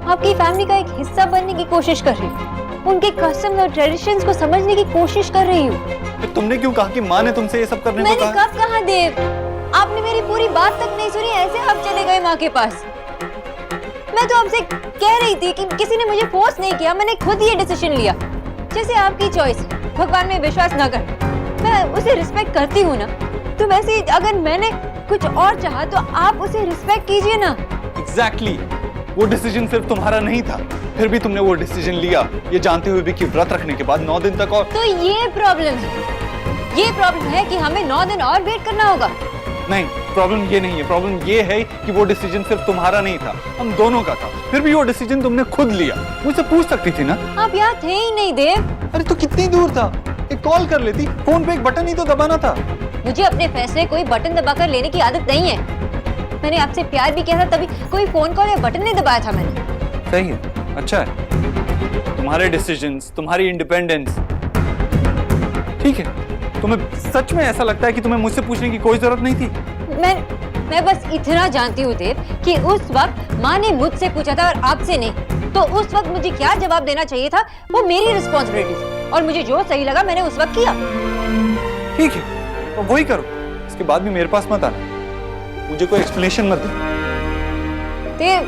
E: आपकी फैमिली का एक हिस्सा बनने की कोशिश कर रही हूँ। उनके कस्टम्स और ट्रेडिशंस को समझने की कोशिश कर रही हूँ।
G: तुमने क्यों कहा कि माँ ने तुमसे ये सब करने को कहा?
E: मैंने कब कहा देव? आपने मेरी पूरी बात तक नहीं सुनी, ऐसे आप चले गए माँ के पास। मैं तो आपसे कह रही थी कि किसी ने मुझे फोर्स नहीं किया, मैंने खुद ये डिसीजन लिया। जैसे आपकी चॉइस, भगवान में विश्वास न कर, मैं उसे रिस्पेक्ट करती हूँ ना, तो वैसे ही अगर मैंने कुछ और चाहा तो आप उसे रिस्पेक्ट कीजिए ना।
G: Exactly. वो डिसीजन सिर्फ तुम्हारा नहीं था, फिर भी तुमने वो डिसीजन लिया, ये जानते हुए भी कि व्रत रखने के बाद 9 दिन तक और।
E: तो ये प्रॉब्लम है कि हमें 9 दिन और वेट करना होगा।
G: नहीं, प्रॉब्लम ये नहीं है। प्रॉब्लम ये है कि वो डिसीजन सिर्फ तुम्हारा नहीं था, हम दोनों का था। फिर भी वो डिसीजन तुमने खुद लिया। मुझसे पूछ सकती थी ना?
E: आप यहाँ थे ही नहीं देव।
G: अरे तो कितनी दूर था? एक कॉल कर लेती, फोन पे एक बटन ही तो दबाना था।
E: मुझे अपने फैसले कोई बटन दबाकर लेने की आदत नहीं है। मैंने आपसे प्यार भी किया था, तभी कोई फोन कॉल या बटन नहीं दबाया था मैंने।
G: सही है, अच्छा है। तुम्हारे डिसीजंस, तुम्हारी इंडिपेंडेंस, ठीक है। तुम्हें सच में ऐसा लगता है कि तुम्हें मुझसे पूछने की कोई जरूरत नहीं थी?
E: मैं बस इतना जानती हूँ देव कि उस वक्त माँ ने मुझसे पूछा था और आपसे नहीं, तो उस वक्त मुझे क्या जवाब देना चाहिए था वो मेरी रिस्पॉन्सिबिलिटी थी, और मुझे जो सही लगा मैंने उस वक्त किया।
G: ठीक है, तो वही करो। इसके बाद भी मेरे पास मत आना, मुझे कोई एक्सप्लेनेशन मत दे।
E: देव,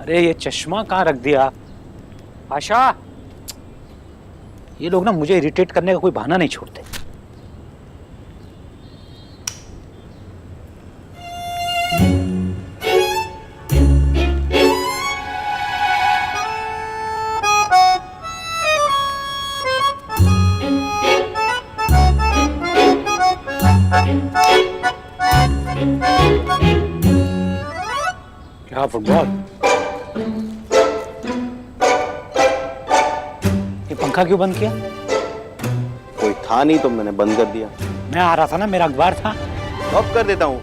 K: अरे ये चश्मा कहाँ रख दिया? आशा, ये लोग ना मुझे इरिटेट करने का कोई बहाना नहीं छोड़ते। क्या फुटबॉल? ये पंखा क्यों बंद किया?
O: कोई था नहीं तो मैंने बंद कर दिया।
K: मैं आ रहा था ना, मेरा अखबार था।
O: अब कर देता हूँ,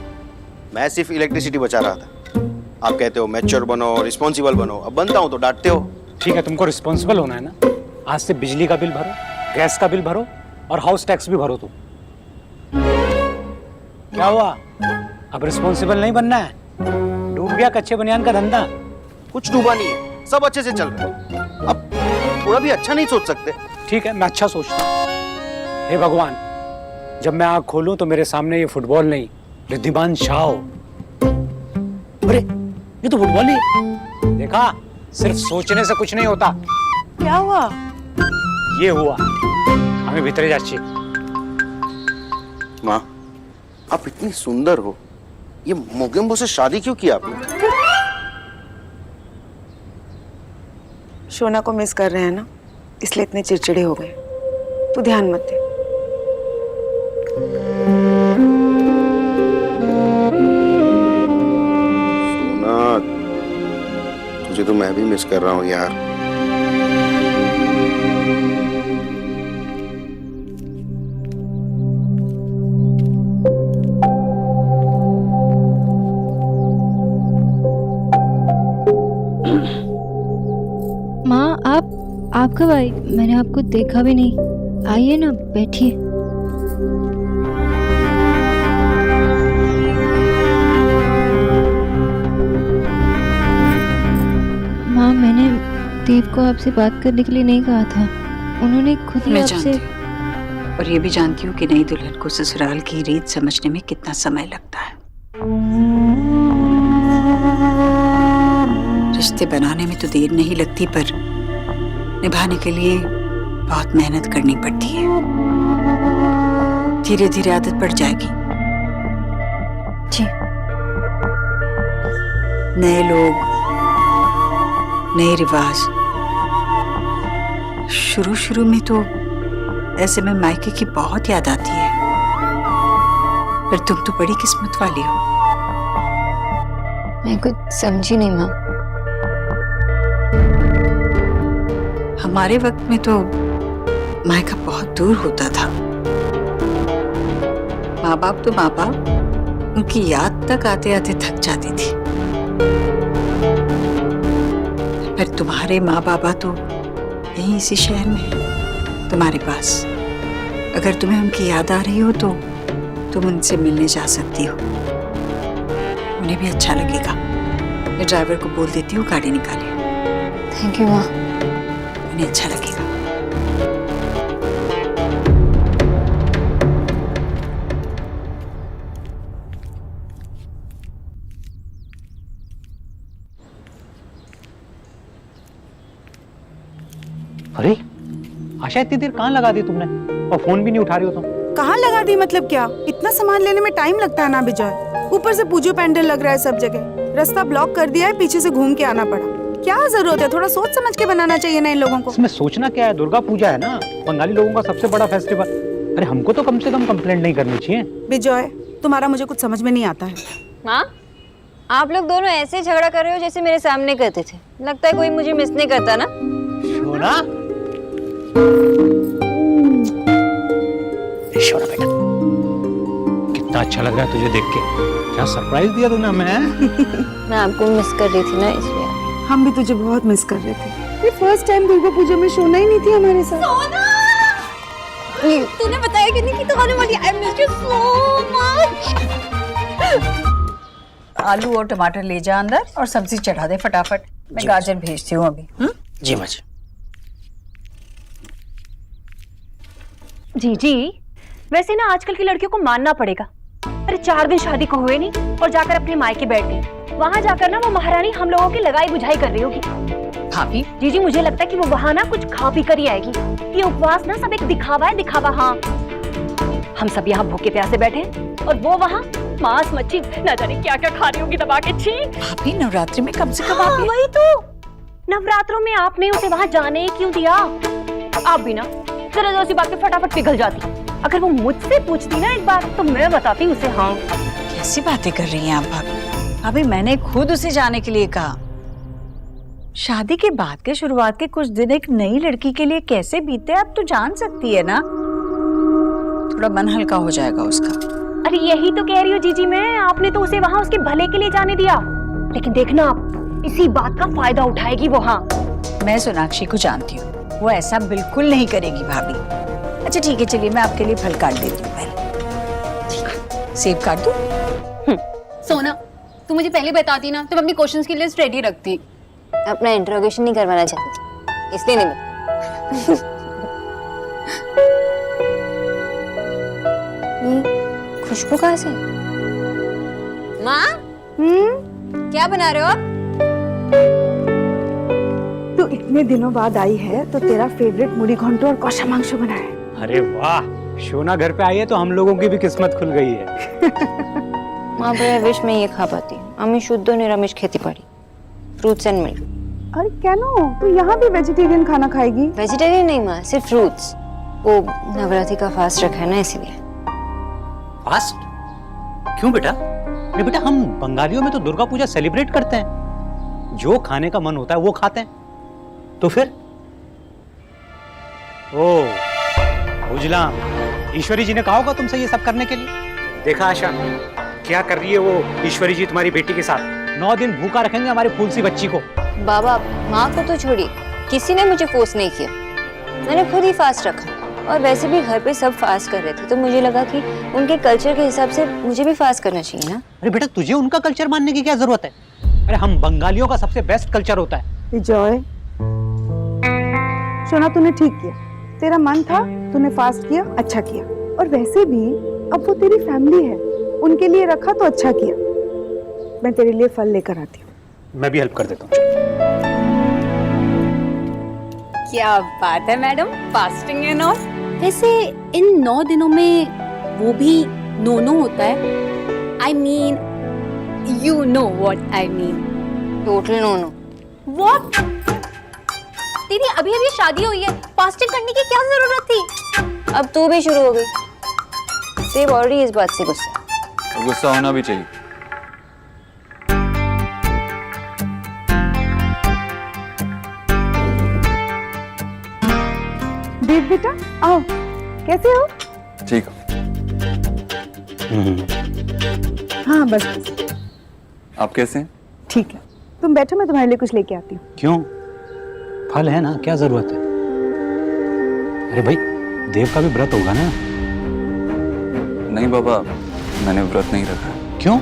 O: मैं सिर्फ इलेक्ट्रिसिटी बचा रहा था। आप कहते हो मैच्योर बनो, रिस्पॉन्सिबल बनो, अब बनता हूँ तो डांटते हो।
K: ठीक है, तुमको रिस्पॉन्सिबल होना है ना। आज से बिजली का बिल भरो, गैस का बिल भरो और हाउस टैक्स भी भरो। तुम क्या हुआ? अब रिस्पॉन्सिबल नहीं बनना है? डूब गया कच्चे बनियान का धंधा?
O: कुछ डूबा नहीं है, सब अच्छे से चल रहा है। अब थोड़ा भी अच्छा नहीं सोच सकते?
K: ठीक है, मैं अच्छा सोचता हूँ। हे भगवान, जब मैं आँख खोलूं तो मेरे सामने ये फुटबॉल नहीं, रिद्धिमान शाह हो। अरे ये तो फुटबॉल ही है। देखा, सिर्फ सोचने से कुछ नहीं होता।
L: क्या हुआ?
K: ये हुआ। हमें भीतर जाची।
O: माँ, आप इतनी सुंदर हो, ये मोगेम्बो से शादी क्यों किया आपने?
L: शोना को मिस कर रहे हैं ना, इसलिए इतने चिड़चिड़े हो गए। तू ध्यान मत दे।
O: मैं भी मिस कर रहा हूँ यार।
J: माँ आप कब आई? मैंने आपको देखा भी नहीं। आइए ना, बैठिए। माँ, मैंने देव को आपसे बात करने के लिए नहीं कहा था। उन्होंने खुद ही
B: मैं
J: आपसे।
B: जानती हूँ, और ये भी जानती हूँ कि नई दुल्हन को ससुराल की रीत समझने में कितना समय लगता है। रिश्ते बनाने में तो देर नहीं लगती, पर निभाने के लिए बहुत मेहनत करनी पड़ती है। धीरे धीरे आदत पड़ जाएगी।
J: जी।
B: नए लोग, नए रिवाज। शुरू में तो ऐसे में मायके की बहुत याद आती है, पर तुम तो बड़ी किस्मत वाली हो।
J: मैं कुछ समझी नहीं माँ।
B: हमारे वक्त में तो मायका बहुत दूर होता था। माँ बाप तो माँ बाप, उनकी याद तक आते आते थक जाती थी। पर तुम्हारे माँ बाबा तो यहीं इसी शहर में है, तुम्हारे पास। अगर तुम्हें उनकी याद आ रही हो तो तुम उनसे मिलने जा सकती हो। उन्हें भी अच्छा लगेगा। मैं ड्राइवर को बोल देती हूँ गाड़ी निकाले।
J: थैंक यू माँ।
B: उन्हें अच्छा लगेगा।
K: अरे आशा, इतनी देर कहाँ लगा दी तुमने? और फोन भी नहीं उठा रही हो तुम।
L: कहाँ लगा दी मतलब क्या? इतना सामान लेने में टाइम लगता है ना विजय। ऊपर से पूजो पैंडल लग रहा है सब जगह। रास्ता ब्लॉक कर दिया है, पीछे से घूम के आना पड़ा। क्या जरूरत है? थोड़ा सोच समझ के बनाना चाहिए ना इन लोगों को।
K: इसमें सोचना क्या है? दुर्गा पूजा है ना, बंगाली लोगों का सबसे बड़ा फेस्टिवल। अरे हमको तो कम से कम कंप्लेंट नहीं करनी चाहिए।
L: विजय, तुम्हारा मुझे कुछ समझ में नहीं आता है।
E: हाँ, आप लोग दोनों ऐसे झगड़ा कर रहे हो जैसे मेरे सामने करते थे। लगता है कोई मुझे मिस नहीं करता ना।
K: शोना, शोना बेटा, कितना अच्छा लग रहा है तुझे देख के। क्या सरप्राइज दिया तूने हमें।
E: मैं आपको मिस कर रही थी ना, इसलिए।
L: हम भी तुझे बहुत मिस कर रहे थे। ये फर्स्ट टाइम दुर्गा पूजा में शोना ही नहीं थी हमारे साथ।
E: तूने बताया कि नहीं कि तू आने वाली। I miss you so much.
B: आलू और टमाटर ले जा अंदर और सब्जी चढ़ा दे फटाफट। मैं गाजर भेजती हूँ अभी।
K: जी माँ जी।
A: जी, वैसे ना आजकल की लड़कियों को मानना पड़ेगा। अरे 4 दिन शादी को हुए नहीं और जाकर अपने मायके बैठ गई। वहाँ जाकर ना वो महारानी हम लोगों की लगाई बुझाई कर रही होगी।
B: भाभी,
A: जी मुझे लगता है कि वो वहाँ ना कुछ खा पी कर ही आएगी। ये उपवास ना सब एक दिखावा है, दिखावा। हाँ, हम सब यहाँ भूखे प्यासे बैठे और वो वहाँ मांस मच्छी न जाने क्या क्या खा रही होगी दबा के। छी
B: भाभी, नवरात्रि में कम से कम आप
A: वही तो, नवरात्रों में आपने उसे वहाँ जाने क्यों दिया? आप भी ना जरा जरा सी बात पे फटाफट पिघल जाती। अगर वो मुझसे पूछती ना एक बार तो मैं बताती उसे। हाँ,
B: कैसी बातें कर रही हैं आप भाभी? अभी मैंने खुद उसे जाने के लिए कहा। शादी के बाद के शुरुआत के कुछ दिन एक नई लड़की के लिए कैसे बीते आप तो जान सकती है ना। थोड़ा मन हल्का हो जाएगा उसका।
A: अरे यही तो कह रही हूँ जीजी मैं, आपने तो उसे वहाँ उसके भले के लिए जाने दिया, लेकिन देखना आप इसी बात का फायदा उठाएगी वो। हाँ,
B: मैं सोनाक्षी को जानती हूँ, वो ऐसा बिल्कुल नहीं करेगी भाभी। अच्छा ठीक है, चलिए मैं आपके लिए फल काट देती हूँ पहले। सेब काट दूँ?
J: सोना, तू मुझे पहले बताती ना तो मैं अपनी क्वेश्चंस की लिस्ट रेडी रखती।
E: अपना इंट्रोगेशन नहीं करवाना चाहती, इसलिए नहीं बता। खुशबू कहाँ से? माँ, क्या बना रहे हो आप?
L: तू इतने दिनों बाद आई है तो तेरा फेवरेट मुड़ी घंटो और कौशा मांस बनाया है।
K: अरे वाह, शोना घर पे आई है तो हम लोगों की भी किस्मत खुल गई है।
E: माँ बड़ा विश में ये खा पाती। আমি শুদ্ধ নিরামিষ খেতে পারি, फ्रूट्स एंड मिल्क।
L: अरे क्या नो, तू यहाँ भी वेजिटेरियन खाना खाएगी?
E: वेजिटेरियन नहीं माँ, सिर्फ फ्रूट्स। वो नवरात्रि का फास्ट रखा है ना, इसलिए।
K: फास्ट? क्यों बेटा? नहीं बेटा, हम बंगालियों में तो दुर्गा पूजा सेलिब्रेट करते हैं। जो खाने का मन होता है वो खाते हैं, तो फिर ओ उजला, ईश्वरी जी ने कहा होगा तुमसे ये सब करने के लिए। देखा आशा क्या कर रही है वो ईश्वरी जी तुम्हारी बेटी के साथ। 9 दिन भूखा रखेंगे हमारी फूल सी बच्ची को।
E: बाबा माँ को तो छोड़िए, किसी ने मुझे फोर्स नहीं किया, मैंने खुद ही फास्ट रखा। और वैसे भी घर पे सब फास्ट कर रहे थे तो मुझे लगा कि उनके कल्चर के हिसाब से मुझे भी फास्ट करना चाहिए ना।
K: अरे बेटा तुझे उनका कल्चर मानने की क्या जरूरत है? अरे हम बंगालियों का सबसे बेस्ट कल्चर होता है।
L: जॉय, सोना तूने ठीक किया, तेरा मन था, तूने फास्ट किया, अच्छा किया। और वैसे भी अब वो तेरी फैमिली है, उनके लिए रखा तो अच्छा किया। मैं तेरे लिए फल लेकर आती हूँ।
K: मैं भी हेल्प कर देता हूँ।
N: क्या बात है मैडम, फास्टिंग एंड ऑल। वैसे इन 9 दिनों में वो भी नो होता है। I mean you know what I mean.
E: Total no.
N: What? दीदी अभी अभी शादी हुई है, फास्टिंग करने की क्या जरूरत थी?
E: अब तू भी शुरू हो गई। देव ऑलरेडी इस बात से गुस्सा।
G: गुस्सा होना भी चाहिए।
L: देव बेटा आओ, कैसे हो?
G: ठीक हो।
L: हाँ बस
G: आप कैसे हैं?
L: ठीक है, तुम बैठो, मैं तुम्हारे लिए कुछ लेके आती हूँ।
K: क्यों? फल है ना, क्या जरूरत है? अरे भाई देव का भी व्रत होगा ना?
G: नहीं बाबा, मैंने व्रत नहीं रखा।
K: क्यों?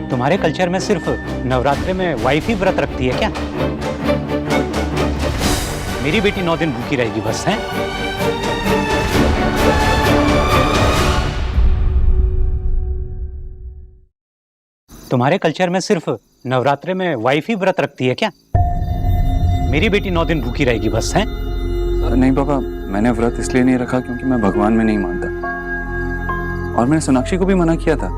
K: तुम्हारे कल्चर में सिर्फ नवरात्रि में वाइफ ही व्रत रखती है क्या? मेरी बेटी 9 दिन भूखी रहेगी बस, है? तुम्हारे कल्चर में सिर्फ नवरात्रि में वाइफ ही व्रत रखती है क्या? मेरी बेटी 9 दिन भूखी रहेगी बस, है?
G: नहीं बाबा, मैंने व्रत इसलिए नहीं रखा क्योंकि मैं भगवान में नहीं मानता। और मैंने सोनाक्षी को भी मना किया था,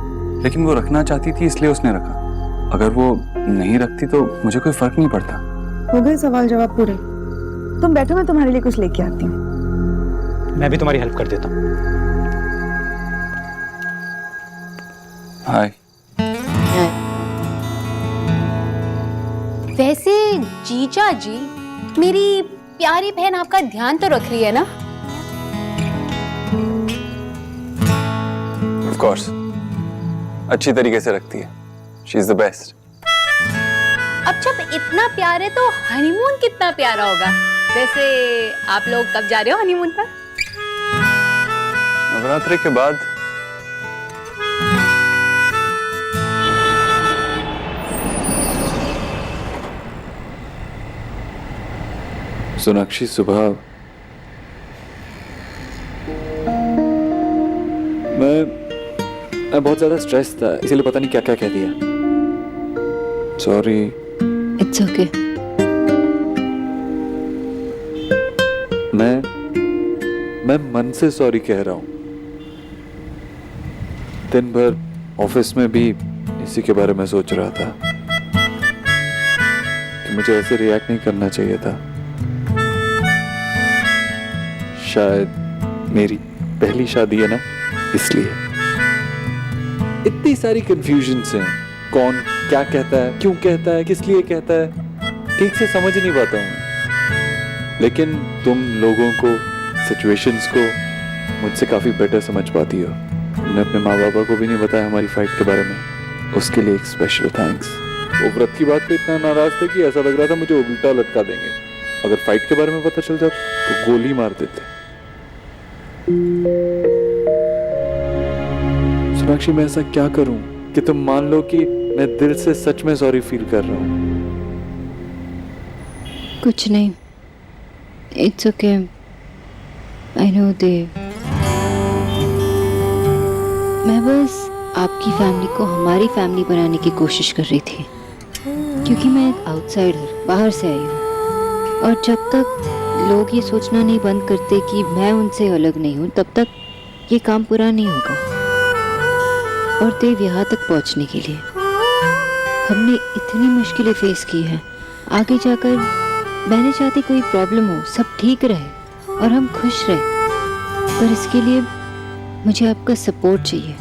G: लेकिन वो रखना चाहती थी इसलिए उसने रखा। अगर वो नहीं रखती तो मुझे कोई फर्क नहीं पड़ता।
L: हो गए सवाल जवाब पूरे? तुम बैठो, मैं तुम्हारे लिए कुछ लेके आती हूँ।
K: मैं भी तुम्हारी हेल्प कर देता हूँ।
G: हाय।
N: वैसे जीजा जी, मेरी प्यारी बहन आपका ध्यान तो रख रही है ना?
G: Of course, अच्छी तरीके से रखती है। She is the best.
N: अब जब इतना प्यार है तो हनीमून कितना प्यारा होगा। वैसे आप लोग कब जा रहे हो हनीमून पर?
G: नवरात्रि के बाद।
I: सोनाक्षी, सुबह मैं बहुत ज्यादा स्ट्रेस था, इसीलिए पता नहीं क्या क्या कह दिया। सॉरी।
J: It's okay.
I: मैं मन से सॉरी कह रहा हूँ। दिन भर ऑफिस में भी इसी के बारे में सोच रहा था कि मुझे ऐसे रिएक्ट नहीं करना चाहिए था। शायद मेरी पहली शादी है ना, इसलिए इतनी सारी कंफ्यूजन्स हैं। कौन क्या कहता है, क्यों कहता है, किस लिए कहता है, ठीक से समझ नहीं पाता हूँ। लेकिन तुम लोगों को, सिचुएशंस को मुझसे काफी बेटर समझ पाती हो। तुमने अपने माँ बाबा को भी नहीं बताया हमारी फाइट के बारे में, उसके लिए एक स्पेशल थैंक्स। वो व्रत की बात पे इतना नाराज थे कि ऐसा लग रहा था मुझे उल्टा लटका देंगे। अगर फाइट के बारे में पता चल जाता तो गोली मार देते। सोनाक्षी, मैं ऐसा क्या करूं कि तुम मान लो कि मैं दिल से सच में सॉरी फील कर रहा हूं?
J: कुछ नहीं, इट्स ओके। आई नो देव, मैं बस आपकी फैमिली को हमारी फैमिली बनाने की कोशिश कर रही थी, क्योंकि मैं एक आउटसाइडर, बाहर से आई हूँ। और जब तक लोग ये सोचना नहीं बंद करते कि मैं उनसे अलग नहीं हूँ, तब तक ये काम पूरा नहीं होगा। और देव, यहाँ तक पहुँचने के लिए हमने इतनी मुश्किलें फेस की हैं। आगे जाकर मैं नहीं चाहती कोई प्रॉब्लम हो, सब ठीक रहे और हम खुश रहे। पर इसके लिए मुझे आपका सपोर्ट चाहिए,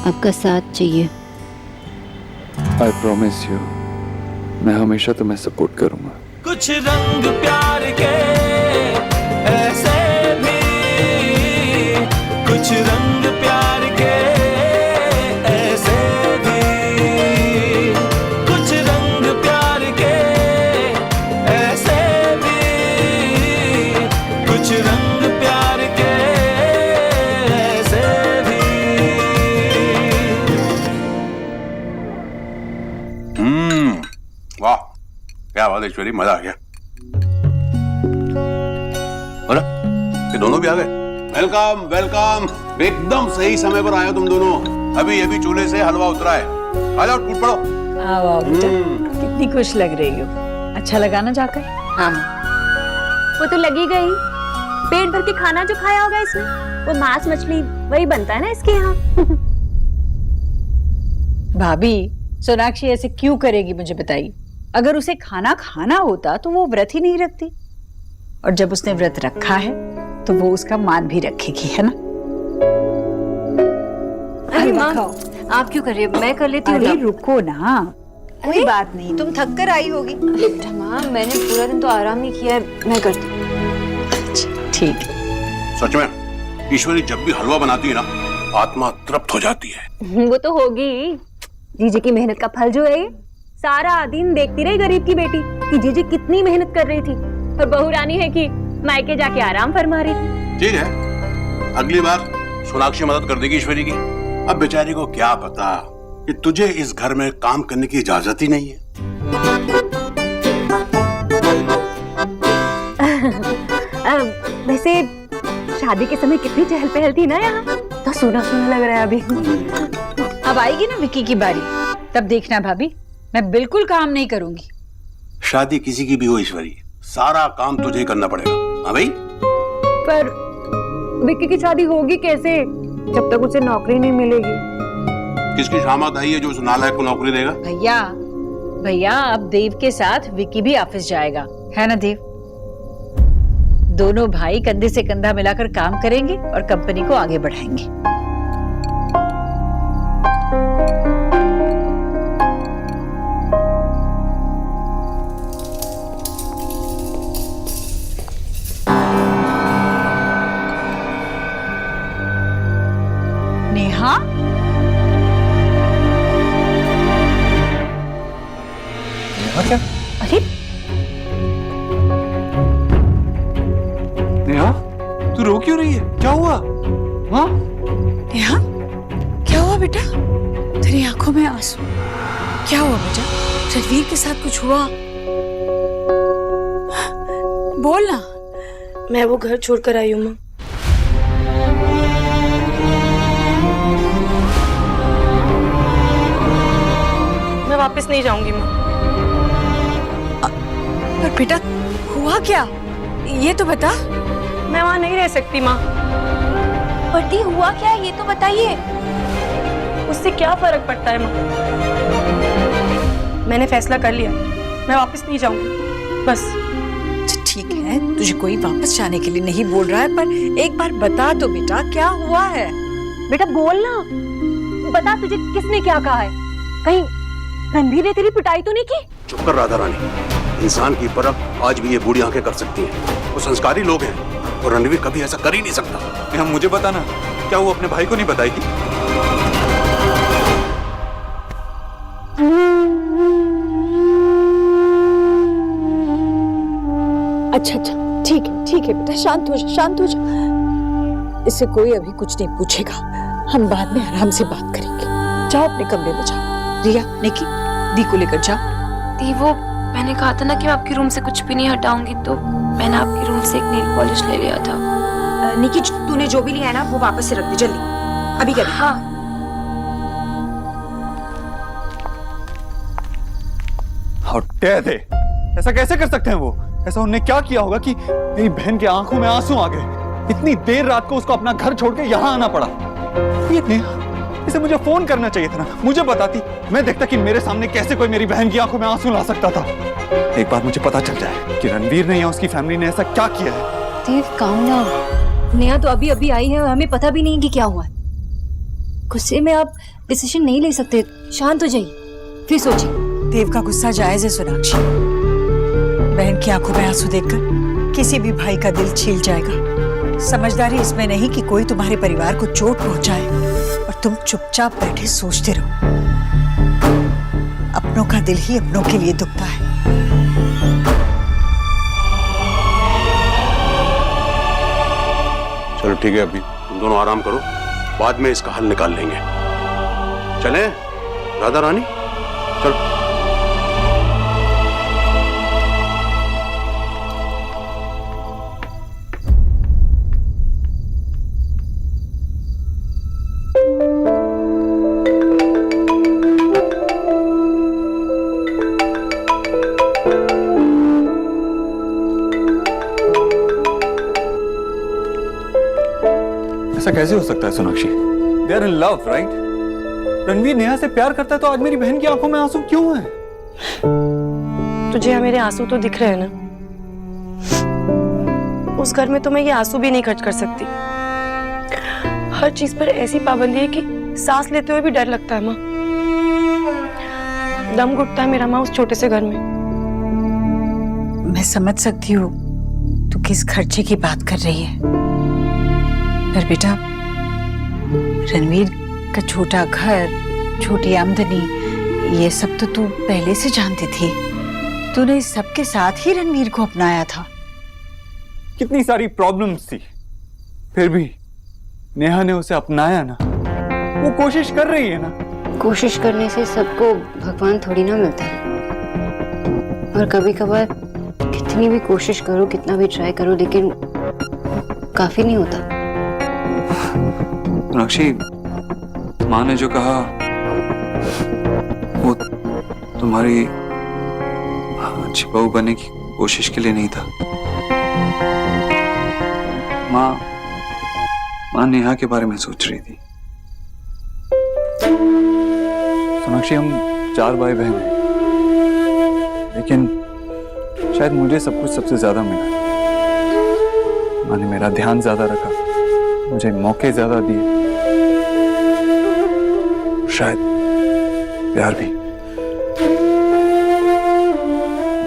J: आपका साथ चाहिए।
I: I promise you, मैं हमेशा तुम्हें सपोर्ट करूंगा।
H: कुछ रंग प्यार के ऐसे भी, कुछ रंग प्यार के ऐसे भी, कुछ रंग प्यार के ऐसे भी, कुछ रंग प्यार के ऐसे भी।
C: वाह क्या बात है ईश्वरी, मजा आ गया। अरे ये दोनों भी आ गए। वेलकम वेलकम, एकदम सही समय पर आए हो तुम दोनों। अभी अभी चूल्हे से हलवा उतरा है। आ जाओ, टूट पड़ो।
B: आओ आओ बेटा, कितनी खुश लग रही हो। अच्छा लगा ना जाकर?
N: हाँ वो तो लगी गई। पेट भर के खाना जो खाया होगा इसने, वो मांस मछली वही बनता है ना इसके यहाँ।
B: भाभी, सोनाक्षी ऐसे क्यों करेगी मुझे बताइए? अगर उसे खाना खाना होता तो वो व्रत ही नहीं रखती, और जब उसने व्रत रखा है तो वो उसका मान भी रखेगी, है ना?
E: अरे माँ, आप क्यों कर रही हो? मैं कर लेती हूँ।
B: अरे रुको ना, कोई बात नहीं, तुम थक कर आई होगी।
E: माँ मैंने पूरा दिन तो आराम नहीं किया है, मैं करती हूँ।
B: अच्छा ठीक है।
C: सच में ईश्वरी जब भी हलवा बनाती है ना, आत्मा तृप्त हो जाती है।
N: वो तो होगी। जीजी की मेहनत का फल जो है ये। सारा दिन देखती रही गरीब की बेटी कि जीजी कितनी मेहनत कर रही थी, और बहू रानी है कि मायके जाके आराम फरमा रही थी।
C: ठीक है, अगली बार सोनाक्षी मदद कर देगी ईश्वरी की। अब बेचारी को क्या पता कि तुझे इस घर में काम करने की इजाजत ही नहीं है।
N: वैसे शादी के समय कितनी चहल पहल थी ना यहाँ, तो सोना सोना लग रहा है अभी।
B: अब आएगी ना विक्की की बारी, तब देखना भाभी, मैं बिल्कुल काम नहीं करूंगी।
C: शादी किसी की भी हो ईश्वरी, सारा काम तुझे ही करना पड़ेगा। हाँ भाई?
N: पर विक्की की शादी होगी कैसे जब तक उसे नौकरी नहीं मिलेगी?
C: किसकी शामत आई है जो उस नालायक को नौकरी देगा?
B: भैया भैया, अब देव के साथ विक्की भी ऑफिस जाएगा, है ना देव? दोनों भाई कंधे से कंधा मिलाकर काम करेंगे और कंपनी को आगे बढ़ाएंगे। नेहा,
I: नेहा क्या?
N: अरे
I: नेहा, तू रो क्यों रही है? क्या हुआ? हाँ?
B: नेहा, क्या हुआ बेटा? तेरी आंखों में आंसू, क्या हुआ बेटा? रणवीर के साथ कुछ हुआ? बोल ना।
L: मैं वो घर छोड़कर आई हूँ माँ। मैं वापस नहीं जाऊंगी माँ।
B: पर बेटा हुआ क्या, ये तो बता।
L: मैं वहाँ नहीं रह सकती माँ।
N: पति हुआ क्या है ये तो बताइए।
L: उससे क्या फर्क पड़ता है माँ? मैंने फैसला कर लिया, मैं वापस नहीं जाऊंगी बस।
B: अच्छा ठीक है, तुझे कोई वापस जाने के लिए नहीं बोल रहा है, पर एक बार बता तो बेटा, क्या हुआ है?
N: बेटा बोल ना, बता तुझे किसने क्या कहा है? कहीं रणवीर ने तेरी पिटाई तो नहीं की?
C: चुप कर राधा रानी, इंसान की परख आज भी ये बूढ़ी आंखें कर सकती हैं। वो संस्कारी लोग हैं और रणवीर कभी ऐसा कर ही नहीं सकता।
I: नेहा मुझे बताना, क्या वो अपने भाई को नहीं बताएगी?
B: अच्छा अच्छा ठीक है बेटा, शांत हो जा, शांत हो जा। इससे कोई अभी कुछ नहीं पूछेगा, हम बाद में आराम से बात करेंगे। जाओ अपने कमरे में जाओ। रिया, निकी, दी को लेकर जाओ।
A: दी, वो मैंने कहा था ना कि मैं आपके रूम से कुछ भी नहीं हटाऊंगी, तो मैंने आपके रूम से एक नेल पॉलिश ले लिया था।
N: निकी, तूने जो भी लिया है ना वो वापस से रख दे जल्दी, अभी कर।
A: हाँ।
G: How dare they! ऐसा कैसे कर सकते हैं वो? ऐसा उन्होंने क्या किया होगा कि मेरी बहन के आंखों में आंसू आ गए? इतनी देर रात को उसको अपना घर छोड़ के यहाँ आना पड़ा। इसे मुझे फोन करना चाहिए था ना, मुझे बताती, मैं देखता कि मेरे सामने कैसे कोई मेरी बहन की आंखों में आंसू ला सकता था। एक बार मुझे पता चल जाए कि रणवीर ने या उसकी फैमिली ने ऐसा क्या किया है।
E: देव काम डाउन। नेहा तो अभी अभी आई है और हमें पता भी नहीं कि क्या हुआ है। गुस्से में आप डिसीजन नहीं ले सकते, शांत हो जाइए, फिर सोचिए।
B: देव का गुस्सा जायज है सोनाक्षी। बहन की आंखों में आंसू देखकर किसी भी भाई का दिल छील जाएगा। समझदारी इसमें नहीं कि कोई तुम्हारे परिवार को चोट पहुंचाए और तुम चुपचाप बैठे सोचते रहो। अपनों का दिल ही अपनों के लिए दुखता है।
C: चलो ठीक है, अभी तुम दोनों आराम करो, बाद में इसका हल निकाल लेंगे। चलें राधा रानी, चलो।
G: ऐसा कैसे हो सकता है Sonakshi? They are in love, right? Ranveer Neha से प्यार करता है तो आज मेरी बहन की आंखों में आंसू क्यों है?
A: तुझे यहाँ मेरे आंसू तो दिख रहे हैं ना? उस घर में तो मैं ये आंसू भी नहीं खर्च कर सकती। हर चीज पर ऐसी पाबंदी है कि सांस लेते हुए भी डर लगता है माँ। दम घुटता है मेरा माँ उस छोटे से घर में।
B: मैं समझ सकती हूँ तू किस खर्चे की बात कर रही है, पर बेटा रणवीर का छोटा घर, छोटी आमदनी, ये सब तो तू पहले से जानती थी। तूने इस सब के साथ ही रणवीर को अपनाया था।
G: कितनी सारी प्रॉब्लम्स थी, फिर भी नेहा ने उसे अपनाया ना। वो कोशिश कर रही है ना।
E: कोशिश करने से सबको भगवान थोड़ी ना मिलता है। और कभी कभार कितनी भी कोशिश करो, कितना भी ट्राई करो, लेकिन काफी नहीं होता।
G: सोनाक्षी, माँ ने जो कहा वो तुम्हारी अच्छी बहू बनने की कोशिश के लिए नहीं था। माँ नेहा के बारे में सोच रही थी। सोनाक्षी, हम 4 भाई बहन हैं, लेकिन शायद मुझे सब कुछ सबसे ज्यादा मिला। माँ ने मेरा ध्यान ज्यादा रखा, मुझे मौके ज्यादा दिए, शायद प्यार भी।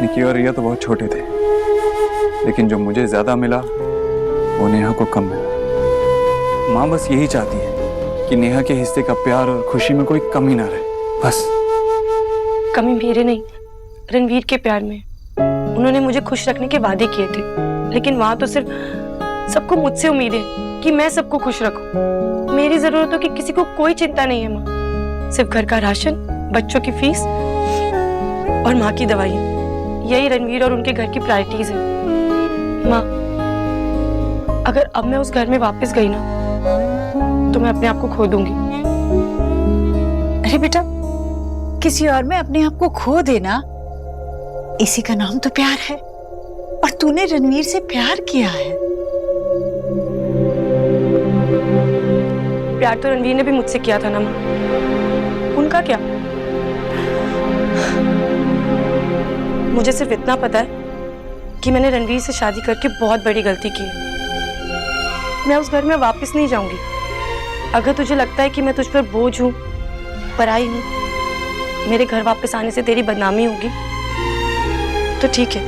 G: निकी और रिया तो बहुत छोटे थे, लेकिन जो मुझे ज्यादा मिला वो नेहा को कम मिला। माँ बस यही चाहती है कि नेहा के हिस्से का प्यार और खुशी में कोई कमी ना रहे, बस।
A: कमी मेरे नहीं, रणवीर के प्यार में। उन्होंने मुझे खुश रखने के वादे किए थे, लेकिन वहां तो सिर्फ सबको मुझसे उम्मीद है कि मैं सबको खुश रखूं। मेरी जरूरतों की किसी को कोई चिंता नहीं है माँ। सिर्फ घर का राशन, बच्चों की फीस और माँ की दवाइयाँ, यही रणवीर और उनके घर की प्रायोरिटीज है। माँ, अगर अब मैं उस घर में वापस गई ना तो मैं अपने आप को खो दूंगी।
B: अरे बेटा, किसी और में अपने आप को खो देना, इसी का नाम तो प्यार है। और तूने रणवीर से प्यार किया है।
A: प्यार तो रणवीर ने भी मुझसे किया था ना माँ, उनका क्या? मुझे सिर्फ इतना पता है कि मैंने रणवीर से शादी करके बहुत बड़ी गलती की है। मैं उस घर में वापस नहीं जाऊंगी। अगर तुझे लगता है कि मैं तुझ पर बोझ हूँ, पराई हूँ, मेरे घर वापस आने से तेरी बदनामी होगी, तो ठीक है,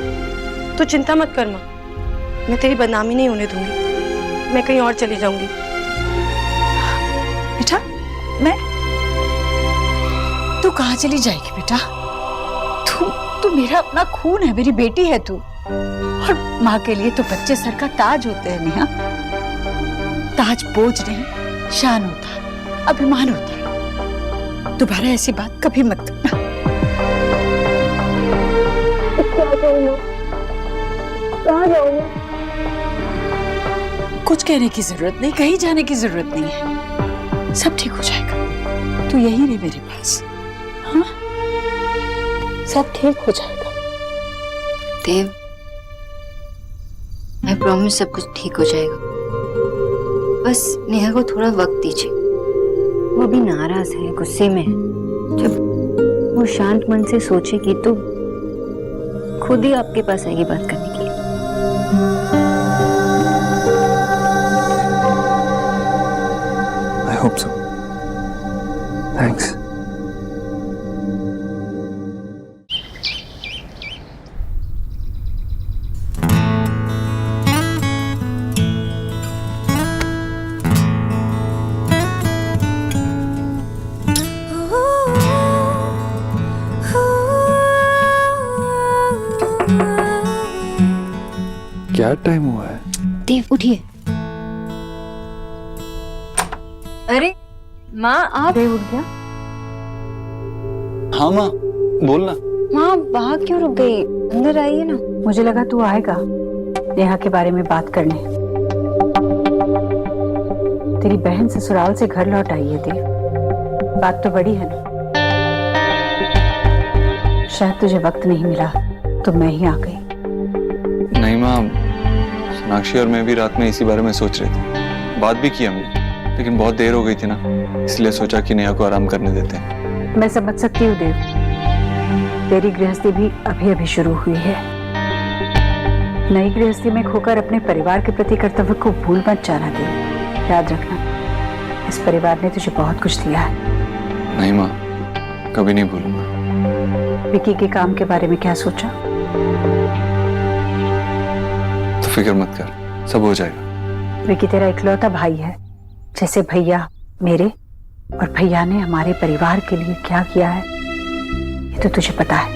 A: तू चिंता मत कर माँ, मैं तेरी बदनामी नहीं होने दूंगी। मैं कहीं और चली जाऊंगी।
B: बेटा, तू कहाँ चली जाएगी बेटा? तू मेरा अपना खून है, मेरी बेटी है तू। और माँ के लिए तो बच्चे सर का ताज होते हैं नेहा। ताज बोझ नहीं, शान होता है, अभिमान होता है। दोबारा ऐसी बात कभी मत करना।
A: कहाँ जाऊँ?
B: कुछ कहने की जरूरत नहीं, कहीं जाने की जरूरत नहीं है। सब ठीक हो जाएगा। तू यही रहे मेरे पास, हाँ? सब ठीक हो जाएगा।
E: देव, I promise सब कुछ ठीक हो जाएगा। बस नेहा को थोड़ा वक्त दीजिए। वो भी नाराज है, गुस्से में है। जब वो शांत मन से सोचेगी तो खुद ही आपके पास आएगी बात करने के लिए।
G: I hope so. Thanks.
I: क्या टाइम हुआ है?
J: देव उठिए।
E: अरे माँ आप
B: देव उठ गया?
G: हाँ माँ, बोलना।
E: माँ बाहर क्यों रुक गई? अंदर आइए ना।
B: मुझे लगा तू आएगा नेहा के बारे में बात करने। तेरी बहन ससुराल से घर लौट आई है देव, बात तो बड़ी है ना। शायद तुझे वक्त नहीं मिला तो मैं ही आ गई।
G: नहीं माँ, सोनाक्षी और मैं भी रात में इसी बारे में सोच रहे थे, बात भी की हमने, लेकिन बहुत देर हो गई थी ना, इसलिए सोचा कि नेहा को आराम करने देते हैं।
B: मैं समझ सकती हूँ देव, तेरी गृहस्थी भी अभी अभी शुरू हुई है। नई गृहस्थी में खोकर अपने परिवार के प्रति कर्तव्य को भूल मत जाना देव। याद रखना, इस परिवार ने तुझे बहुत कुछ दिया है।
G: नहीं माँ, कभी नहीं भूलूंगा।
B: विकी के काम के बारे में क्या सोचा?
G: तो फिक्र मत कर, सब हो जाएगा।
B: विकी तेरा इकलौता भाई है। जैसे भैया मेरे और भैया ने हमारे परिवार के लिए क्या किया है ये तो तुझे पता है।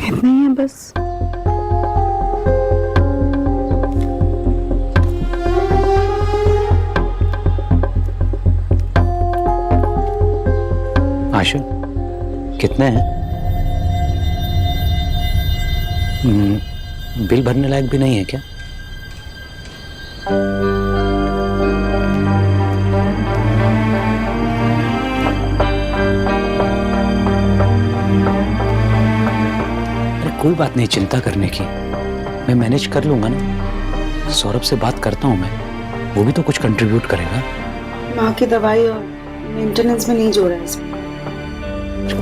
B: इतना ही है बस।
K: आशु, कितने हैं? बिल भरने लायक भी नहीं है क्या? कोई बात नहीं चिंता करने की, मैं मैनेज कर लूंगा ना। सौरभ से बात करता हूँ मैं, वो भी तो कुछ कंट्रीब्यूट करेगा।
L: माँ की दवाई और मेंटेनेंस में नहीं जोड़ा इसमें।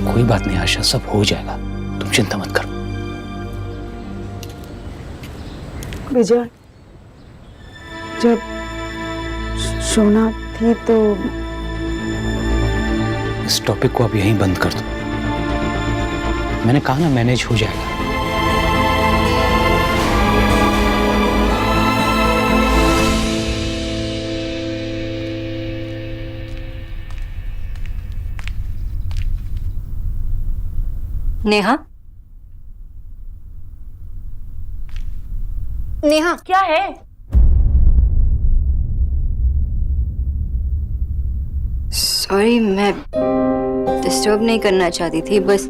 K: कोई बात नहीं आशा, सब हो जाएगा, तुम चिंता मत करो।
L: विजय, जब सोना थी तो
K: इस टॉपिक को अब यहीं बंद कर दो। मैंने कहा ना मैनेज हो जाएगा।
E: नेहा, नेहा
A: क्या है?
E: सॉरी, मैं डिस्टर्ब नहीं करना चाहती थी, बस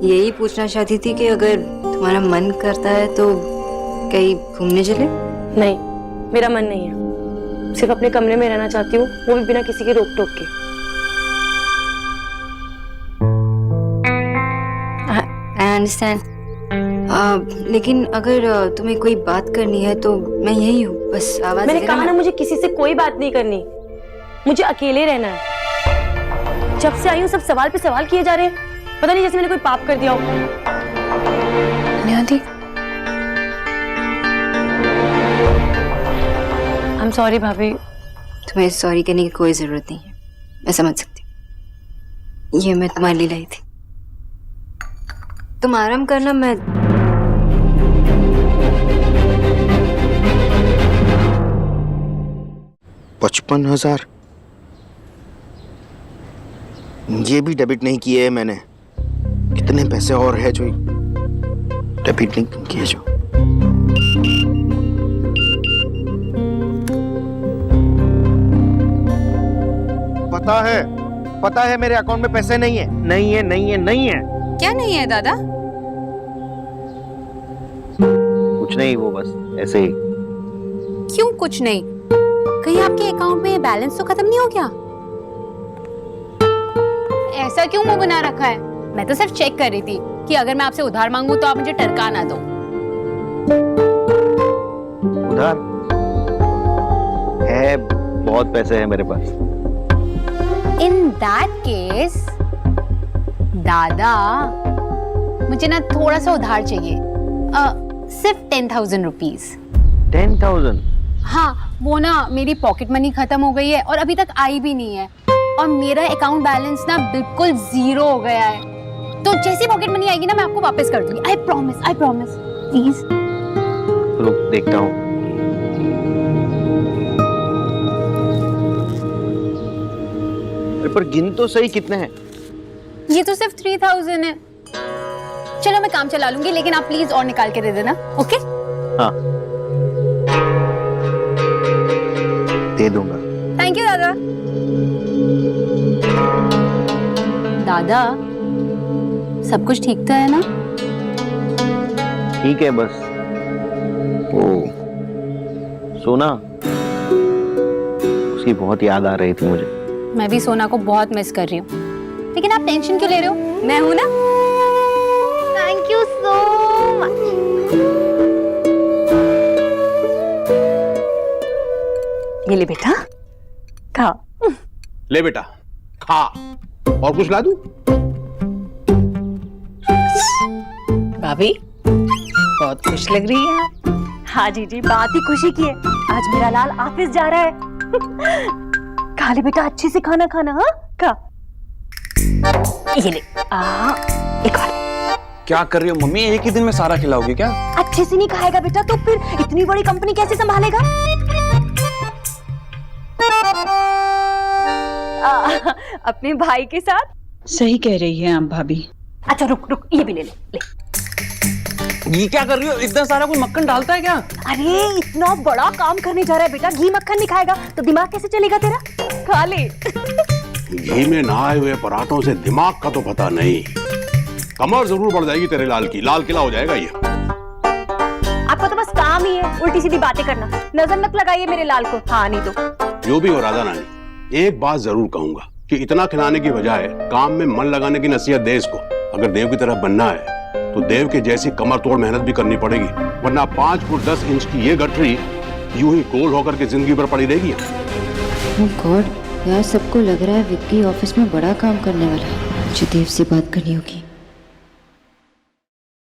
E: यही पूछना चाहती थी कि अगर तुम्हारा मन करता है तो कहीं घूमने चले?
A: नहीं, मेरा मन नहीं है। सिर्फ अपने कमरे में रहना चाहती हूँ, वो भी बिना किसी के रोक टोक के।
E: आई अंडरस्टैंड, लेकिन अगर तुम्हें कोई बात करनी है तो मैं यही हूँ, बस आवाज।
A: मैंने कहा ना मुझे किसी से कोई बात नहीं करनी, मुझे अकेले रहना है। जब से आई हूँ सब सवाल पे सवाल किए जा रहे हैं, पता नहीं जैसे मैंने कोई पाप कर दिया हो।
E: नियति,
A: I'm sorry भाभी।
E: तुम्हें सॉरी कहने की कोई जरूरत नहीं है, मैं समझ सकती हूँ। ये मैं तुम्हारे लिए लाई थी, तुम आराम करना। मैं
O: 55,000 ये भी डेबिट नहीं किए है मैंने। कितने पैसे और है जो डेबिट नहीं किए जो। पता है मेरे अकाउंट में पैसे नहीं है। नहीं है नहीं है नहीं है।
N: क्या नहीं है दादा?
O: कुछ नहीं, वो बस ऐसे ही।
N: क्यों कुछ नहीं? कहीं आपके अकाउंट में बैलेंस तो खत्म नहीं हो गया? ऐसा क्यों मुंह बना रखा है? मैं तो सिर्फ चेक कर रही थी कि अगर मैं आपसे उधार मांगू तो आप मुझे टरका ना दो।
O: उधार है, बहुत पैसे हैं मेरे पास।
N: इन दैट केस दादा, मुझे ना थोड़ा सा उधार चाहिए, सिर्फ 10,000 रुपीज।
O: 10,000?
P: हाँ वो ना मेरी पॉकेट मनी खत्म हो गई है और अभी तक आई भी नहीं है और मेरा अकाउंट बैलेंस ना बिल्कुल 0 हो गया है। तो जैसी पॉकेट मनी आएगी ना मैं आपको वापस कर दूंगी। I promise please.
O: रुक देखता हूँ। पर गिन तो सही कितने हैं?
P: ये तो सिर्फ 3000 है। चलो मैं काम चला लूंगी लेकिन आप प्लीज और निकाल के दे देना। ओके?
O: हाँ दे दूंगा।
P: थैंक यू दादा। दादा सब कुछ ठीक तो है ना?
O: ठीक है, बस वो सोना, उसकी बहुत याद आ रही थी मुझे।
P: मैं भी सोना को बहुत मिस कर रही हूँ लेकिन आप टेंशन क्यों ले रहे हो? मैं हूं ना। Thank you so much.
N: ये ले बेटा, खा।
C: ले बेटा खा। और कुछ ला दूं?
L: भाभी बहुत खुश लग रही है आप।
N: हाँ जी बात ही खुशी की है। आज मेरा लाल ऑफिस जा रहा है। खा ले बेटा, अच्छे से खाना खाना। हाँ खा। ये ले एक और।
M: क्या कर रही हो मम्मी? एक ही दिन में सारा खिलाओगी क्या?
N: अच्छे से नहीं खाएगा बेटा तो फिर इतनी बड़ी कंपनी कैसे संभालेगा? अपने भाई के साथ।
B: सही कह रही है आप भाभी।
N: अच्छा रुक ये भी ले ले।
M: ये क्या कर रही हो? इतना सारा कोई मक्खन डालता है क्या?
N: अरे इतना बड़ा काम करने जा रहा है बेटा, घी मक्खन नहीं खाएगा तो दिमाग कैसे चलेगा तेरा? खा ले।
C: घी में नहाए हुए पराठों से दिमाग का तो पता नहीं, कमर जरूर बढ़ जाएगी तेरे लाल की। लाल किला हो जाएगा ये।
N: आपको तो बस काम ही है उल्टी सीधी बातें करना। नजर मत लगाइए मेरे लाल को। हाँ नहीं तो।
C: जो भी हो राधा रानी, एक बात जरूर कहूंगा कि इतना खिलाने की बजाय काम में मन लगाने की नसीहत दे इसको। अगर देव की तरफ बनना है तो देव के जैसी कमर तोड़ मेहनत भी करनी पड़ेगी, वरना 5 फुट 10 इंच की ये गठरी यूं ही गोल होकर के जिंदगी भर पड़ी रहेगी।
J: ओह गॉड, यार सबको लग रहा है विक्की ऑफिस में बड़ा काम करने वाला है। मुझे देव से बात करनी होगी।